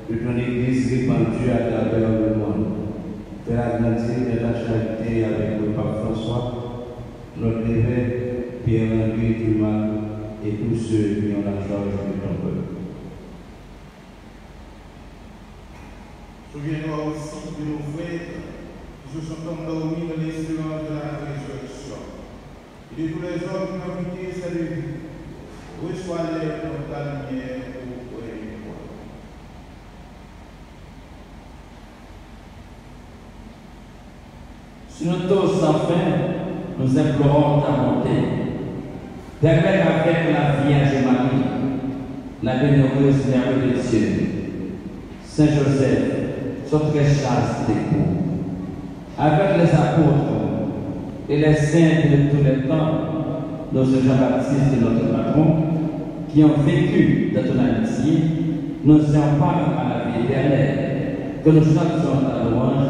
de ton Église répandue à travers le monde. Fais-la grandir de ta charité avec le pape François, notre évêque Pierre-Henri Dumas et tous ceux qui ont la charge de ton peuple. Souviens-toi aussi de nos frères qui se sont endormis dans l'espérance de la résurrection et de tous les hommes qui ont quitté cette vie. Reçois-les dans ta lumière auprès de toi. Sur nous tous, enfin, nous implorons ta bonté. Permets avec la Vierge Marie, la bienheureuse Mère de Dieu, Saint Joseph, son très chaste époux, avec les apôtres et les saints de tous les temps, notre Jean-Baptiste et notre patron, qui ont vécu dans ton amitié, nous emparent à la vie éternelle, que nous chantions ta louange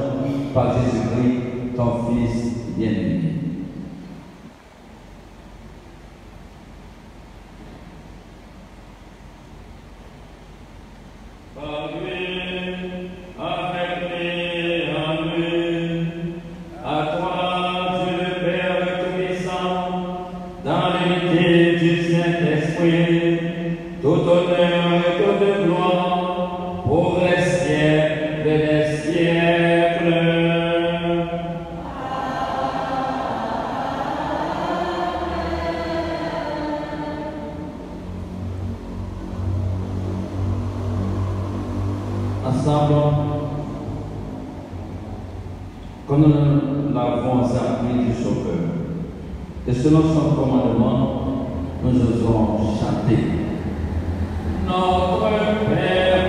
par Jésus-Christ, ton Fils bien-aimé. Ensemble, comme nous l'avons appris du Sauveur, et selon son commandement, nous osons chanter. Notre Père,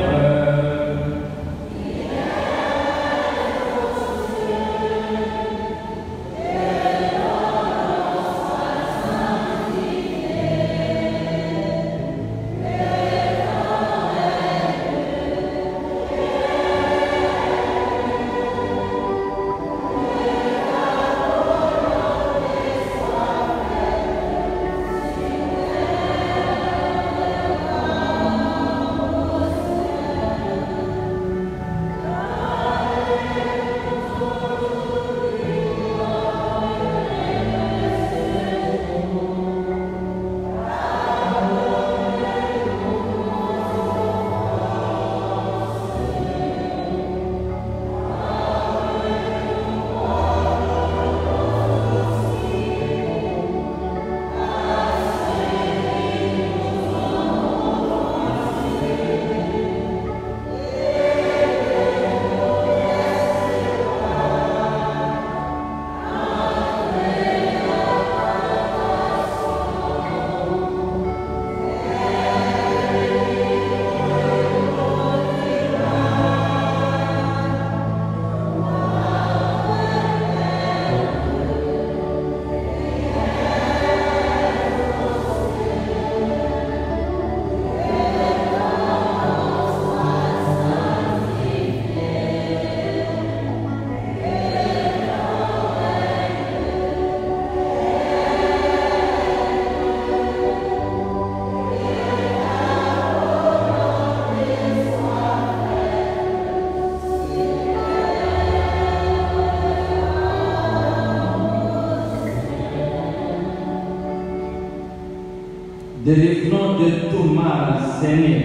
Délivre-nous de tout mal, Seigneur,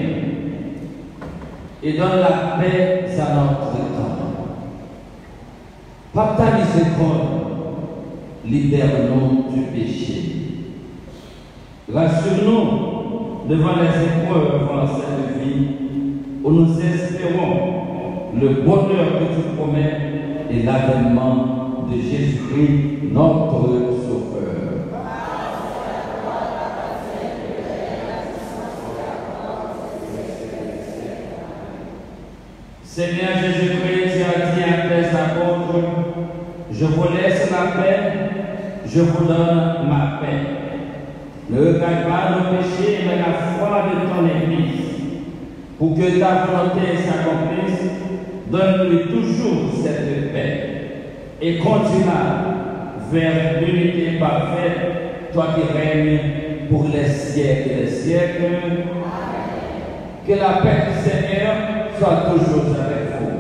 et donne la paix à notre temps. Par ta miséricorde, libère-nous du péché. Rassure-nous devant les épreuves en cette vie, où nous espérons le bonheur que tu promets et l'avènement de Jésus-Christ, notre Sauveur. Seigneur Jésus-Christ, tu as dit à tes apôtres, je vous laisse la paix, je vous donne ma paix. Ne regarde pas nos péchés, mais la foi de ton Église. Pour que ta volonté s'accomplisse, donne-lui toujours cette paix et continue vers l'unité parfaite, toi qui règnes pour les siècles et les siècles. Que la paix du Seigneur soit toujours avec vous.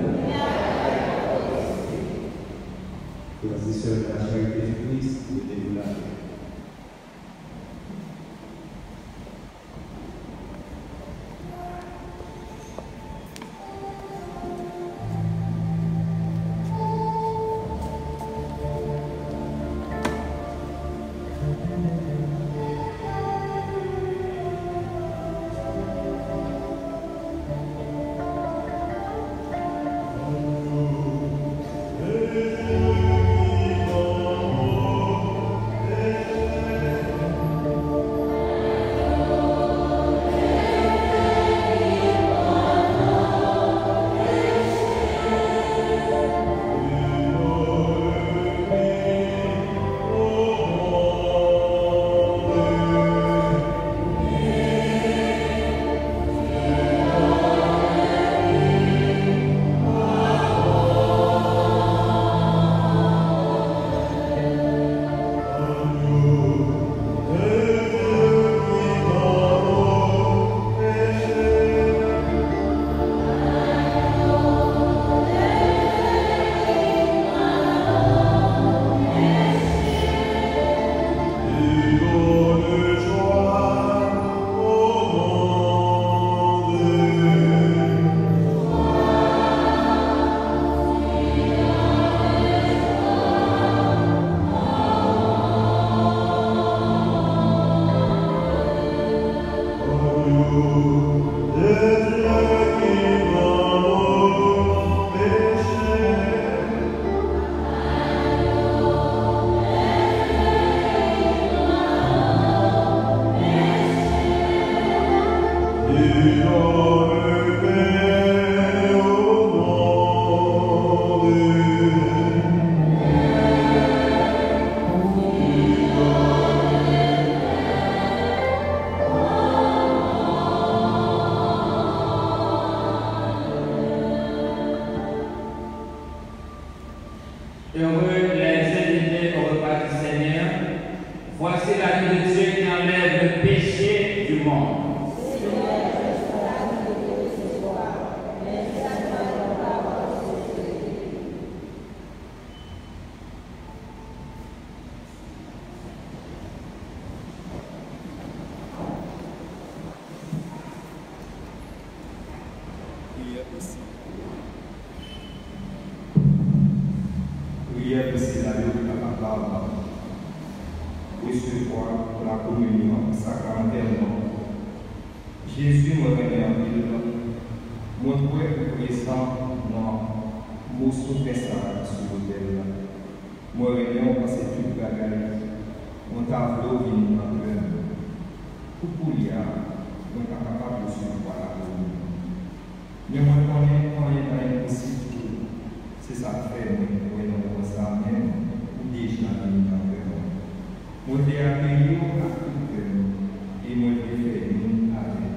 Frères et sœurs, la charité du Christ, mettez-vous là. Heureux les invités au repas du Seigneur. Voici la vie de Dieu qui enlève le péché du monde. Prière de scénario de la parole. Recevoir la communion sacramentellement. Jésus me remet en ville. Mon peuple présent dans mon sous-testament sur l'autel. Mon réunion parce que tout bagaille. Mon tableau vient en plein. Pour y on est capable de suivre la communion. Mais moi, on est impossible. C'est ça que fait, moi, on ça même, ou déjà dans le temps. Moi, j'ai appris à tout et moi, j'ai fait une avec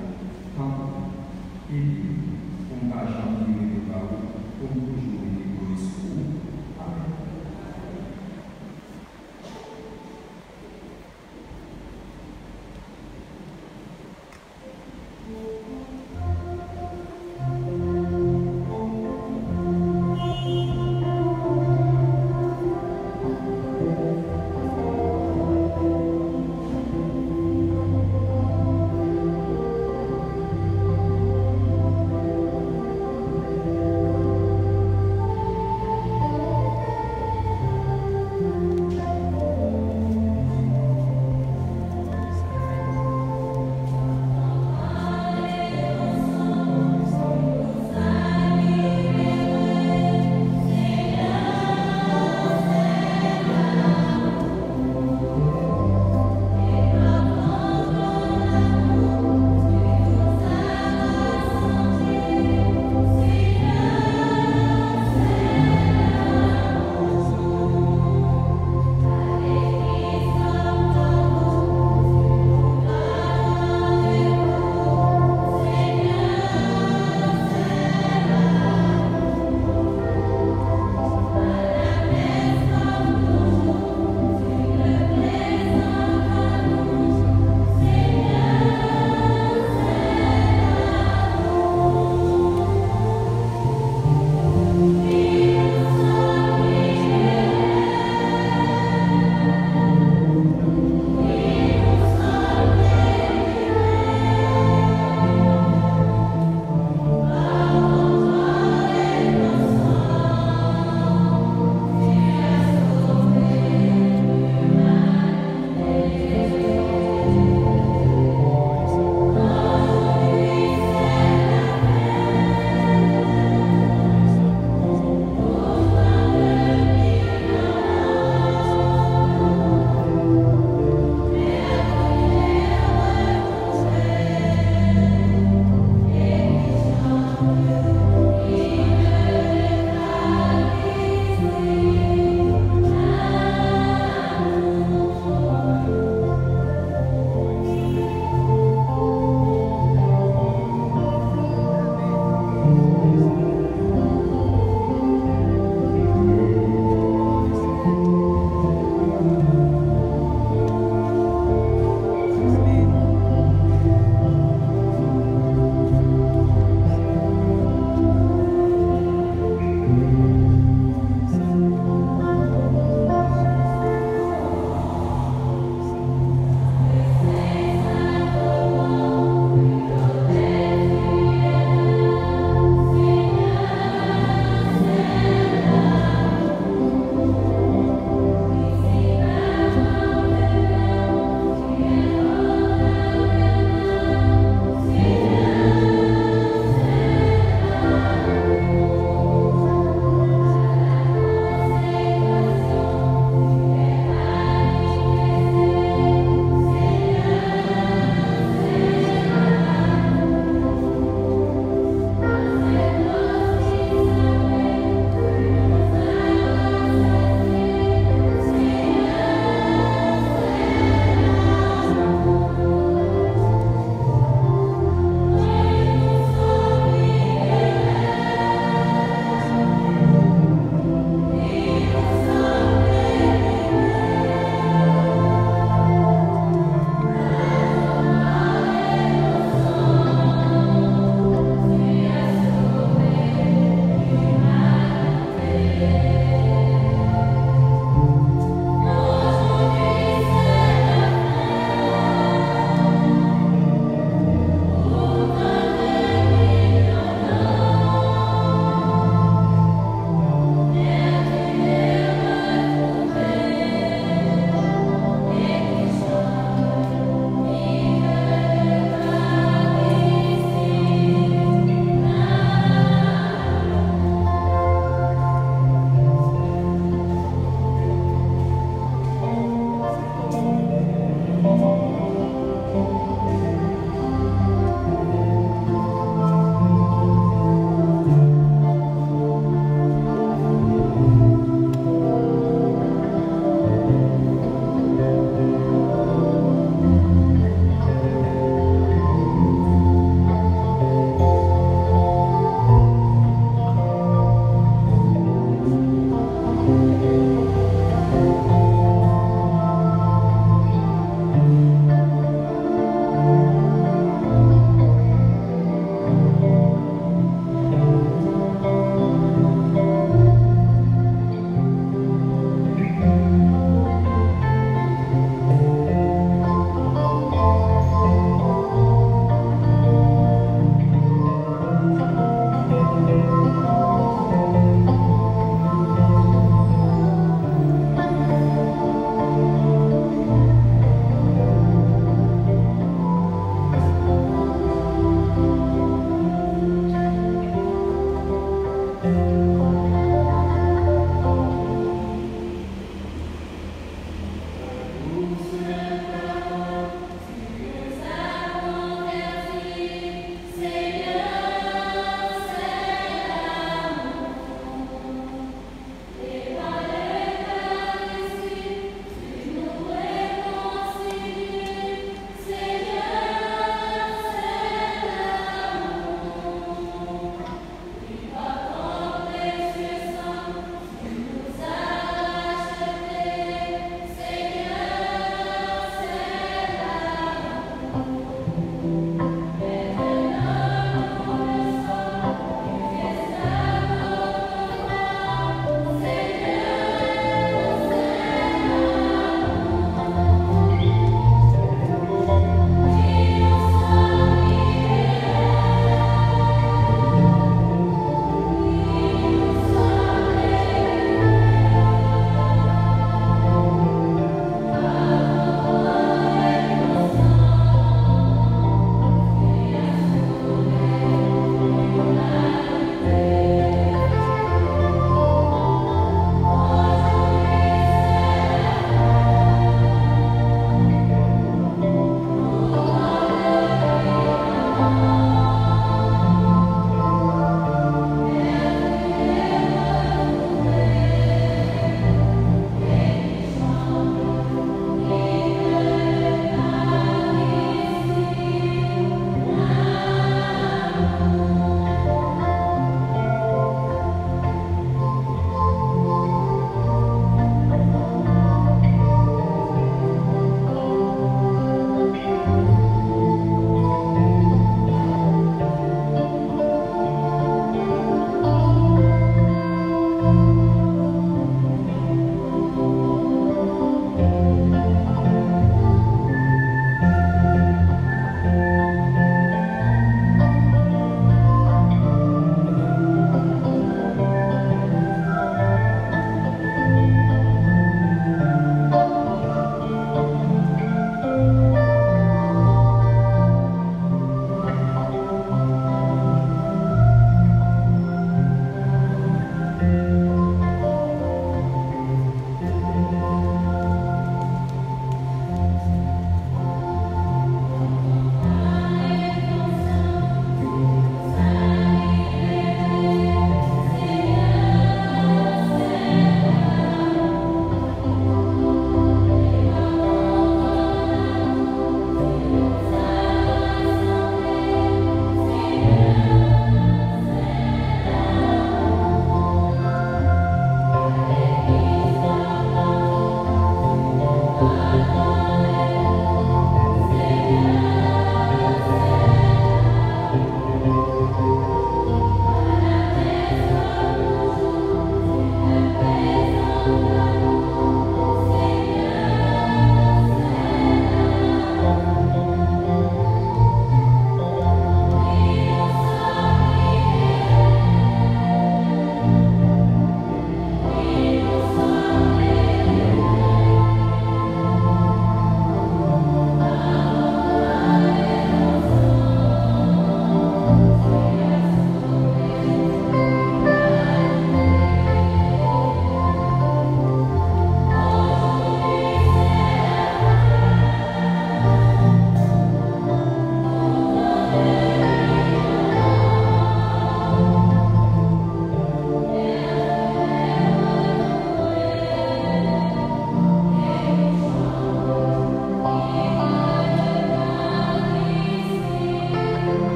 tant et pour ma jambe de parole, pour toujours les discours. Amen. Amen.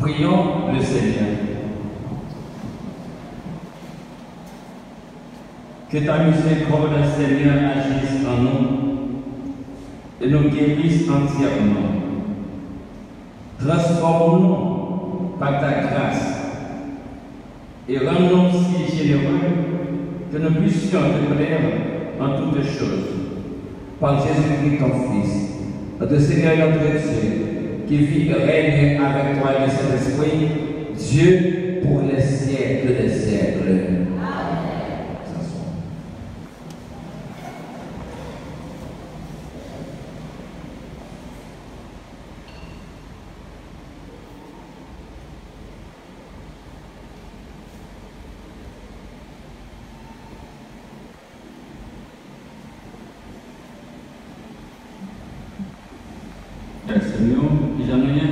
Prions le Seigneur. Que ta miséricorde, Seigneur, agisse en nous et nous guérisse entièrement. Transforme-nous par ta grâce et rends-nous si généreux que nous puissions te plaire en toutes choses. Par Jésus-Christ, ton Fils, notre Seigneur et notre Dieu, qui vit et règne avec toi et le Saint-Esprit, Dieu pour les siècles des siècles. Seigneur, j'en ai rien.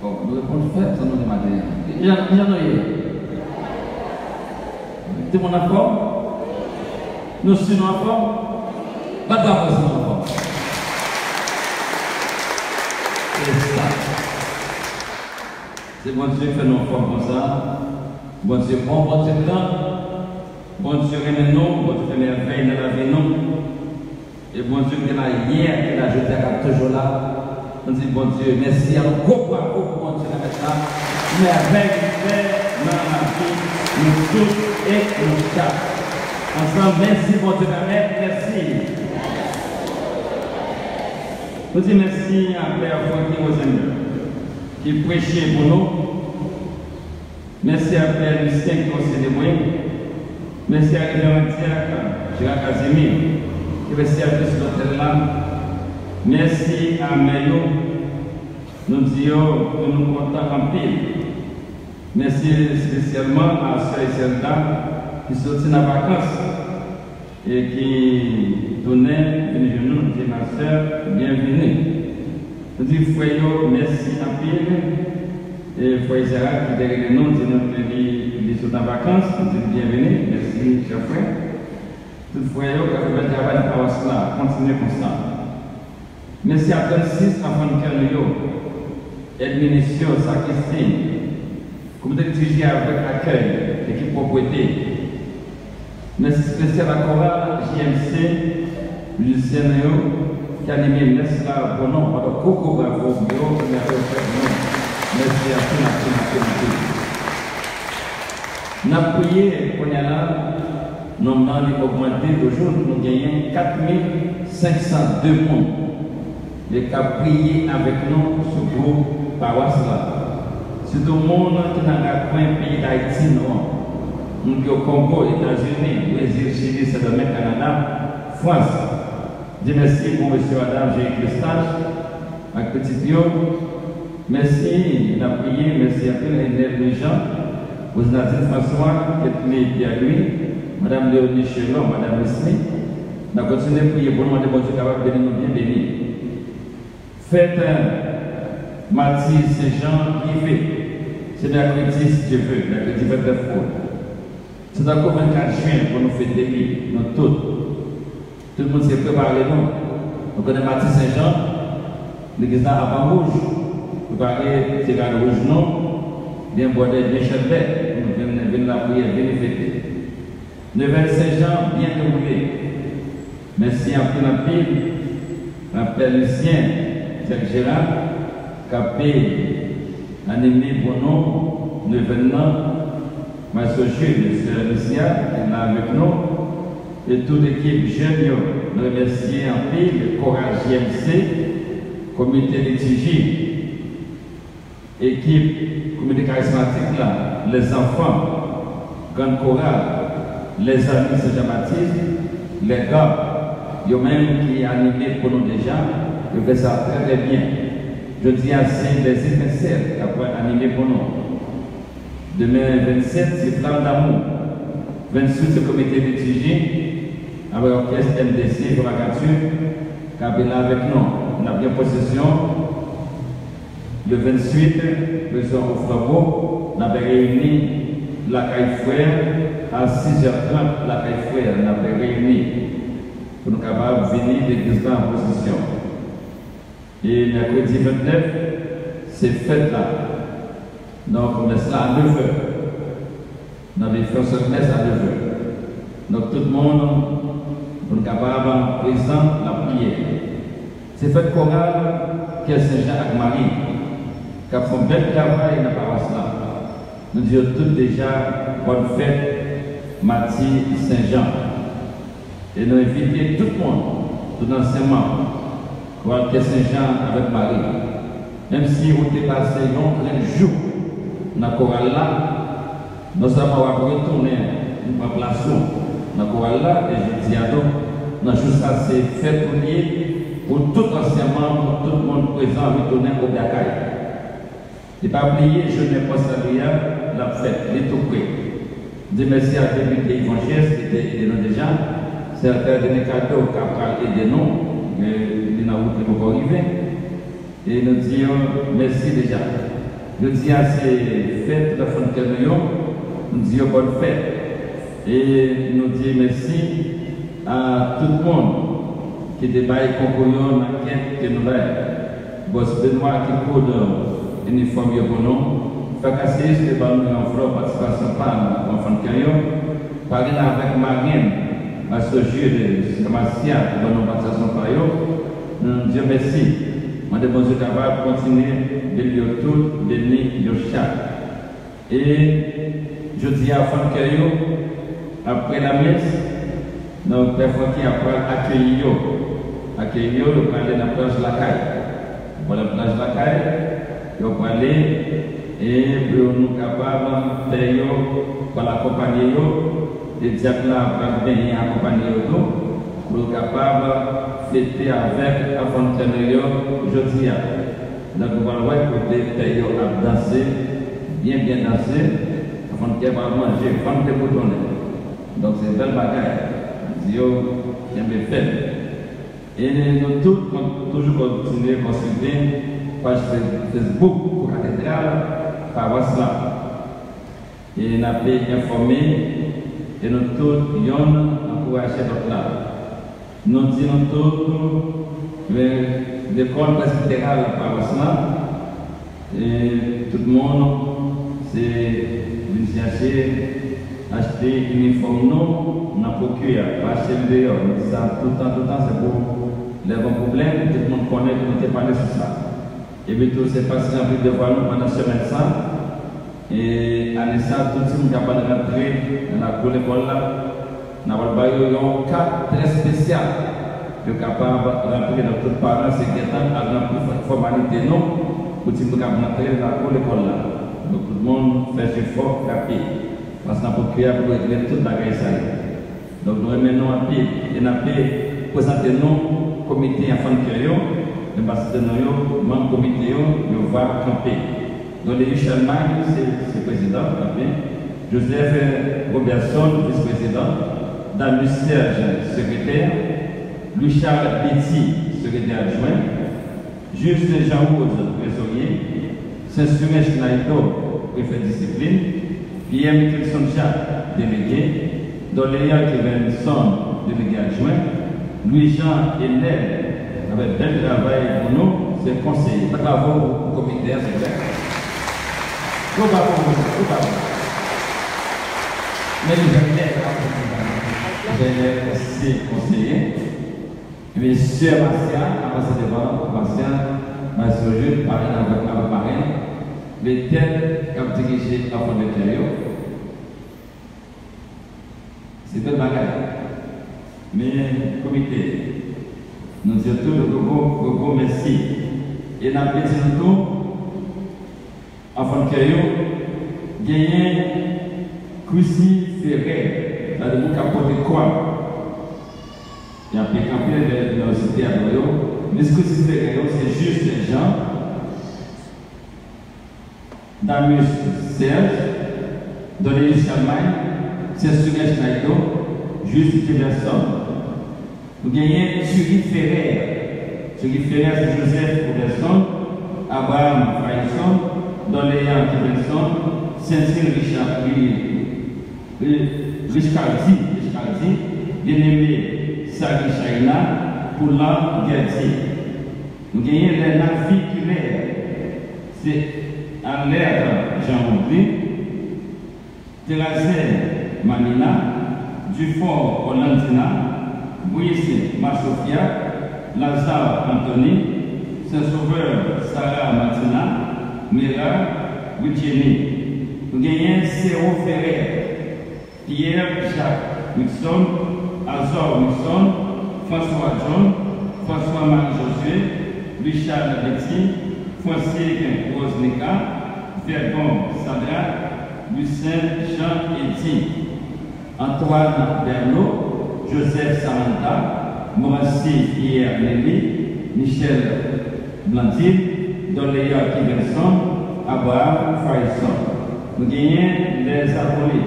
Bon, nous répondons fait, ça nous demande. J'en ai rien. Tout le monde a fort? Nous sommes en forme? Pas d'abord, nous sommes en forme. C'est ça. C'est bon Dieu qui fait nos formes comme ça. Bon Dieu bon Dieu blanc. Bon Dieu remet nous, bon Dieu fait merveille dans la vie nous. Et bon Dieu qui est là hier, qui l'a jeté à toujours là. On dit bon Dieu, merci à nous. Gros bravo pour bon Dieu avec ça. Merveille fait dans la vie, nous tous et nous quatre. Ensemble, merci bon Dieu, merci. Nous disons merci à Père Francky Rosenberg qui prêchait pour nous. Merci à Père Lucien qui a célébré. Merci à Révérend Gérard Casimir qui va servir sur l'hôtel là. Merci à Melo. Nous disons que nous sommes contents en pile. Merci spécialement à Sœur Zelda qui sortit dans les vacances et qui donnait une nous dit ma soeur, bienvenue. Nous disons frère, merci en pile. Et frère Gérard qui derrière nous dit nous sont en vacances, nous disons bienvenue, merci cher frère. Tout frère, qui a fait le travail de paroisse là, continuez comme ça. Merci à 36 enfants de cœur, administration, sacristie, comité de vigie avec accueil, équipe propriété. Merci spécial à Chorale JMC, Lucien qui a animé le messe là pour nous, pour beaucoup bravo, merci à tous. Nous avons prié pour nous là. Nous avons augmenté aujourd'hui, nous gagnons 4502 monde. Les qui ont prié avec nous sur le groupe paroisse là. C'est tout le monde qui n'a pas un pays d'Haïti, non. Nous sommes au Congo, États-Unis, Brésil, Chili, Saint-Domingue, Canada, France. Je dis merci pour M. Adam, j'ai Eustache, avec Petit Pio. Merci, il a prié, merci à tous les gens. Vous Nadine François, qui est lié à lui. Madame Léonie Chelon, Madame Smith, nous avons continué à prier pour nous, de bon Dieu capable de nous bien bénir. Faites Mathis Saint-Jean privé. C'est mercredi, si Dieu veut, mercredi 29 août. C'est encore 24 juin pour nous fêter lui, nous tous. Tout le monde s'est préparé, nous. Nous connaissons Mathis Saint-Jean, l'église à Rouge. Nous parlons de Cigare Rouge, non. Bien bordé, bien châtelet. Nous venons la prière, venons fêter. Le 25 Jean, bien déroulé. Merci à la pile, à Père Lucien, Jacques Gérard, qui a animé pour nous l'événement. Ma soeur Jules, M. Lucia, qui est là avec nous, et toute l'équipe jeune, nous remercions en pile, Courage JMC, comité liturgie, équipe, comité charismatique là, les enfants, grande chorale. Les amis Saint-Jean-Baptiste, les gars, ils ont même qui animé pour nous déjà, ils font ça très bien. Je dis assez les étincelles qui ont animé pour nous. Demain 27, c'est Flamme d'amour. 28, c'est le comité liturgie, avec l'orchestre MDC pour la capture, qui est là avec nous. On a bien possession. Le 28, nous sommes au Flambeau, on a réuni la caille frère. À 6h30, la paix frère, on avait réuni pour nous capables de venir de l'église en position. Et mercredi 29, ces fêtes-là. Donc, on met ça à 9h. Dans les frères se mettent à 9h. Donc, tout le monde, on est capable de présenter la prière. C'est fête chorale que Saint-Jean avec Marie, qui font un bel travail dans la paroisse là. Nous disons tous déjà bonne fête, Mathie Saint-Jean. Et nous invitons tout le monde, tout l'enseignement, pour que Saint-Jean avec Marie. Même si on est passé un jour dans la chorale là, nous allons retourner dans la place dans la chorale là, et je dis à nous, dans le jour ça c'est fait pour tout l'enseignement, pour tout le monde présent, retourner au Dakar. Et pas oublier, je n'ai pas salué la fête, les tout près. Je dis merci à député évangéliste qui était aidé nous déjà. Certains de nos cadeaux qui ont aidé nous, mais il n'a pas arrivé. Et nous disons merci déjà. Nous disons à ces fêtes de la fin de nous disons bonne fête. Et nous disons merci à tout le monde qui débaille concours dans la quête que nous avons. Boss Benoît qui court uniforme pour nous. Fait casser ce que nous avons participation par l'enfant de Caillon. Parler avec Marine, à ce jeu de Samasia, qui va nous participation par eux. Nous disons merci. Moi, de bon Dieu, capable de continuer de lire tout, de lire chaque. Et je dis à l'enfant de Caillon, après la messe, donc, personne qui a accueilli, le parler dans la plage de la caille. Pour la plage de la caille, il va aller et pour nous capables de faire pour l'accompagner, les diables va bien accompagner pour nous capables de fêter avec la fontaine aujourd'hui. Donc, on va voir côté faire à danser, bien danser, afin qu'elle va manger, afin qu'elle va donner. Donc, c'est une belle bagaille. Dieu qui aime faire. Et nous tous toujours continuer à consulter page Facebook pour la cathédrale par WhatsApp. Et nous avons informé et nous tous encouragé notre là. Nous disons tous l'école presbytérale par WhatsApp. Et tout le monde c'est venu chercher acheter uniforme non, on a procuré, pas acheter le dehors, ça tout le temps c'est pour les bons problèmes, tout le monde connaît, tout le monde parle sur ça. Et puis tout s'est passé en plus de voir nous pendant semaine ça, et à ça, tout le monde est capable de rentrer dans la cour de l'école là, dans un cas très spécial, de capable de rentrer dans tous les parents, c'est qu'il y a tant de formalité non, pour que nous rentrer dans la cour de l'école là. Donc tout le monde fait effort, rapide. Parce qu'on a pour régler toute la guerre. Donc nous remenons à pied et nous avons présenté nos comités en fin de carrière, les ambassadeurs, les membres du comité, nous va camper. Donc les Michel Mag, c'est le président, Joseph Robertson, vice-président, Damus Serge, secrétaire, Louis-Charles Betty, secrétaire adjoint, Juste Jean-Rose, trésorier, Saint-Sumé Schneider, préfet de discipline, Pierre Michelson Jacques, délégué, Doléa Kevenson, délégué adjoint, Louis-Jean Hélène, avec bel travail pour nous, c'est conseiller. Bravo au comité, c'est vrai. Tout va pour vous, tout va pour vous. Mais j'ai aussi conseillé. Monsieur Bastien, avancé devant, Bastien, Monsieur Jules, parrain avec ma parrain, les têtes qui ont dirigé la fond de l'intérieur. C'est belle bagaille. Mais, comité, nous disons tout le gros merci. Et nous avons dit tout, en fond de l'intérieur, gagner cruciféré, dans le mot capoté quoi? Il y a des campagnes de l'université à Noyo. Mais ce que c'est juste les gens. Damus Serge, Doléis Chalmagne, Saint-Suret Schneider, Juste Diverson. Nous gagnons Thierry Ferrer. Thierry Ferrer, c'est Joseph Robertson, Abraham Faison, Doléan Diverson, Saint-Cyr Richardi, bien-aimé. Sagi Shaina, Poula Gerti. Nous gagnons les naviculaires, c'est Alerte Jean-Aubry, Thérèse Manina, Dufort Olandina, Brice Machofia, Lazare Anthony, Saint-Sauveur Sarah Martina, Mira Gutieni. Nous gagnons Céro Ferrer, Pierre Jacques Wilson, Azor Wilson, François John, François-Marie Josué, Richard Betty, Francis Rosnica, Vergon Sadra, Lucien Jean Eti, Antoine Bernot, Joseph Samantha, Maurice Pierre Lévy, Michel Blandine, Doléa Kiverson, Abraham Faison. Nous gagnons les abonnés.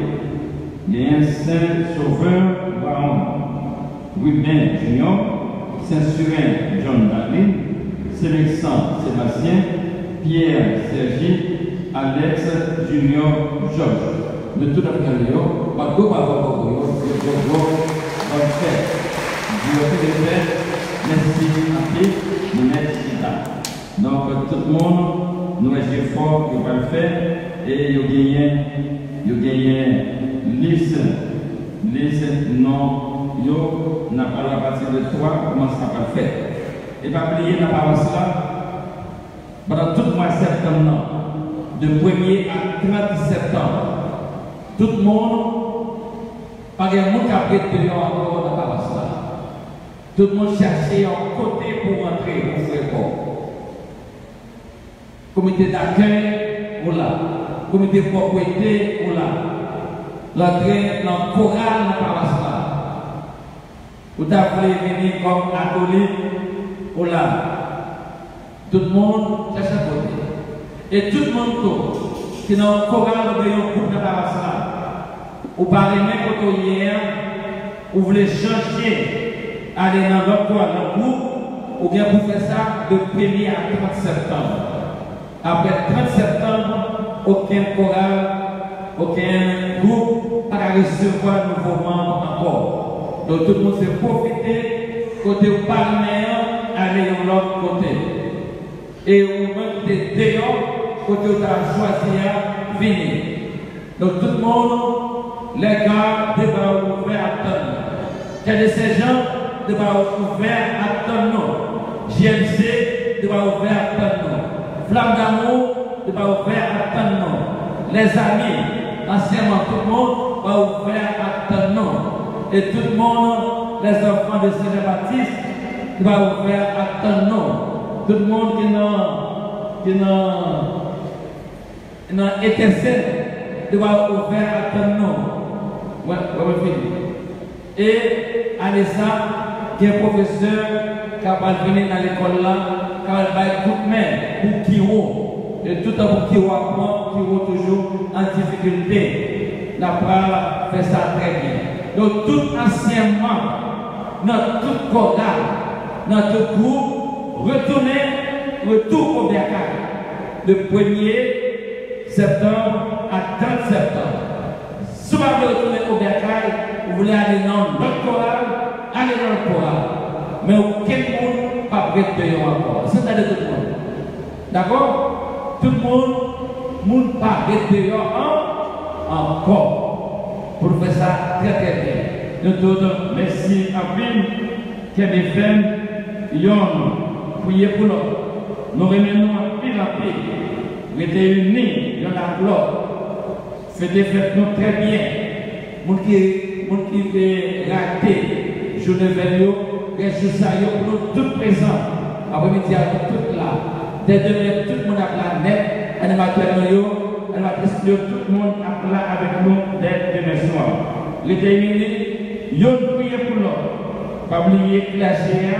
Nous gagnons Saint-Sauveur Baron, Ruben Junior, Saint-Surin John Darlin, Sélexan Sébastien, Pierre Sergi, Alex Junior Georges. De tout à fait, donc tout le monde, nous agissons fort, nous va le faire, et nous gagnons liste non, nous n'a pas la partie de 3, comment ça va le faire. Et pas oublier la parole cela, pendant tout le mois de septembre, de 1er à 30 septembre, tout le monde, pas de monde qui a prêté encore dans la parole cela. Tout le monde cherchait un côté pour rentrer au frère. Comité d'accueil, ou là. Comité de propriété, ou là. L'entrée dans le choral dans la parole cela. Vous avez venir comme catholique, ou là. Tout le monde cherche à côté. Et tout le monde qui est dans le choral de la parole cela. Ou par les mêmes côtés hier, vous voulez changer, aller dans l'autre dans le groupe, ou bien vous faites ça de 1er à 30 septembre. Après 30 septembre, aucun choral, aucun groupe n'a recevoir de nouveaux membres encore. Donc tout le monde s'est profité, côté partenaire, aller dans l'autre côté. Et au même des dehors, côté où tu as choisi à venir. Donc tout le monde, les gars, débat ouvert à tonne. Quel de ces gens, débat ouvert à tonne. JMC, débat ouvert à tonne. Flamme d'amour, débat ouvert à tonne. Les amis, anciennement tout le monde, va ouvert à tonne. Et tout le monde, les enfants de Saint-Jean-Baptiste, débat ouvert à tonne. Tout le monde qui n'a étincelle, débat ouvert à tonne. Et à l'ESA, qui est professeur, qui va venir dans l'école là, qui va faire coup de main pour Kiro. Et tout le temps pour Kiro apprend, Kiro toujours en difficulté. La parole fait ça très bien. Donc tout ancien membre, notre tout choral, notre groupe, retour au Biakar. Le 1er septembre à 30 septembre. Si vous voulez retourner au Biakar, vous voulez aller dans notre choral, allez dans le choral. Mais aucun monde n'a pas prêté encore. C'est-à-dire tout le monde. D'accord? Tout le monde n'a pas prêté encore. Pour faire ça très très bien. Nous tous, merci à vous, qui est des femmes, priez pour nous. Nous remenons à pile à pile. Nous étions unis, il y en a l'autre. Faites des fêtes nous très bien. Moun qui fait raté, je ne vais pas, et je sais pour nous tous présents. Après-midi, à tout là. Dès demain, tout le monde a la net, animateur, animatrice, tout le monde a là avec nous dès demain soir. Les terminés, yon priez pour nous. Pas oublier que la GA,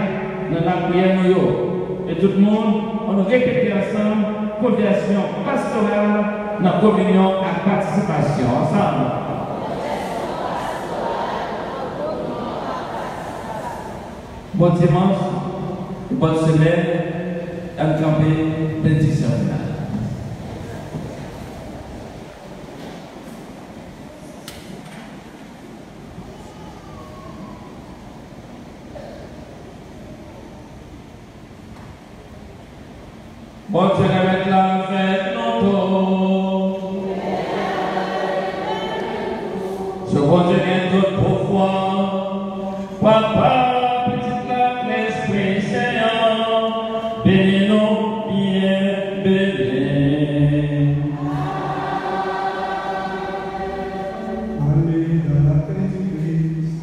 dans la prière, et tout le monde, on répète ensemble, conversion pastorale, dans communion à participation. Ensemble. Bon dimanche, bonne semaine, à camper, bénédiction finale. Bon Dieu, avec la fête, non, ce bon Dieu vient d'autres pourquoi. Papa, petite la l'Esprit Saint, bénis-nous bien, bénis. Allez dans la paix du Christ.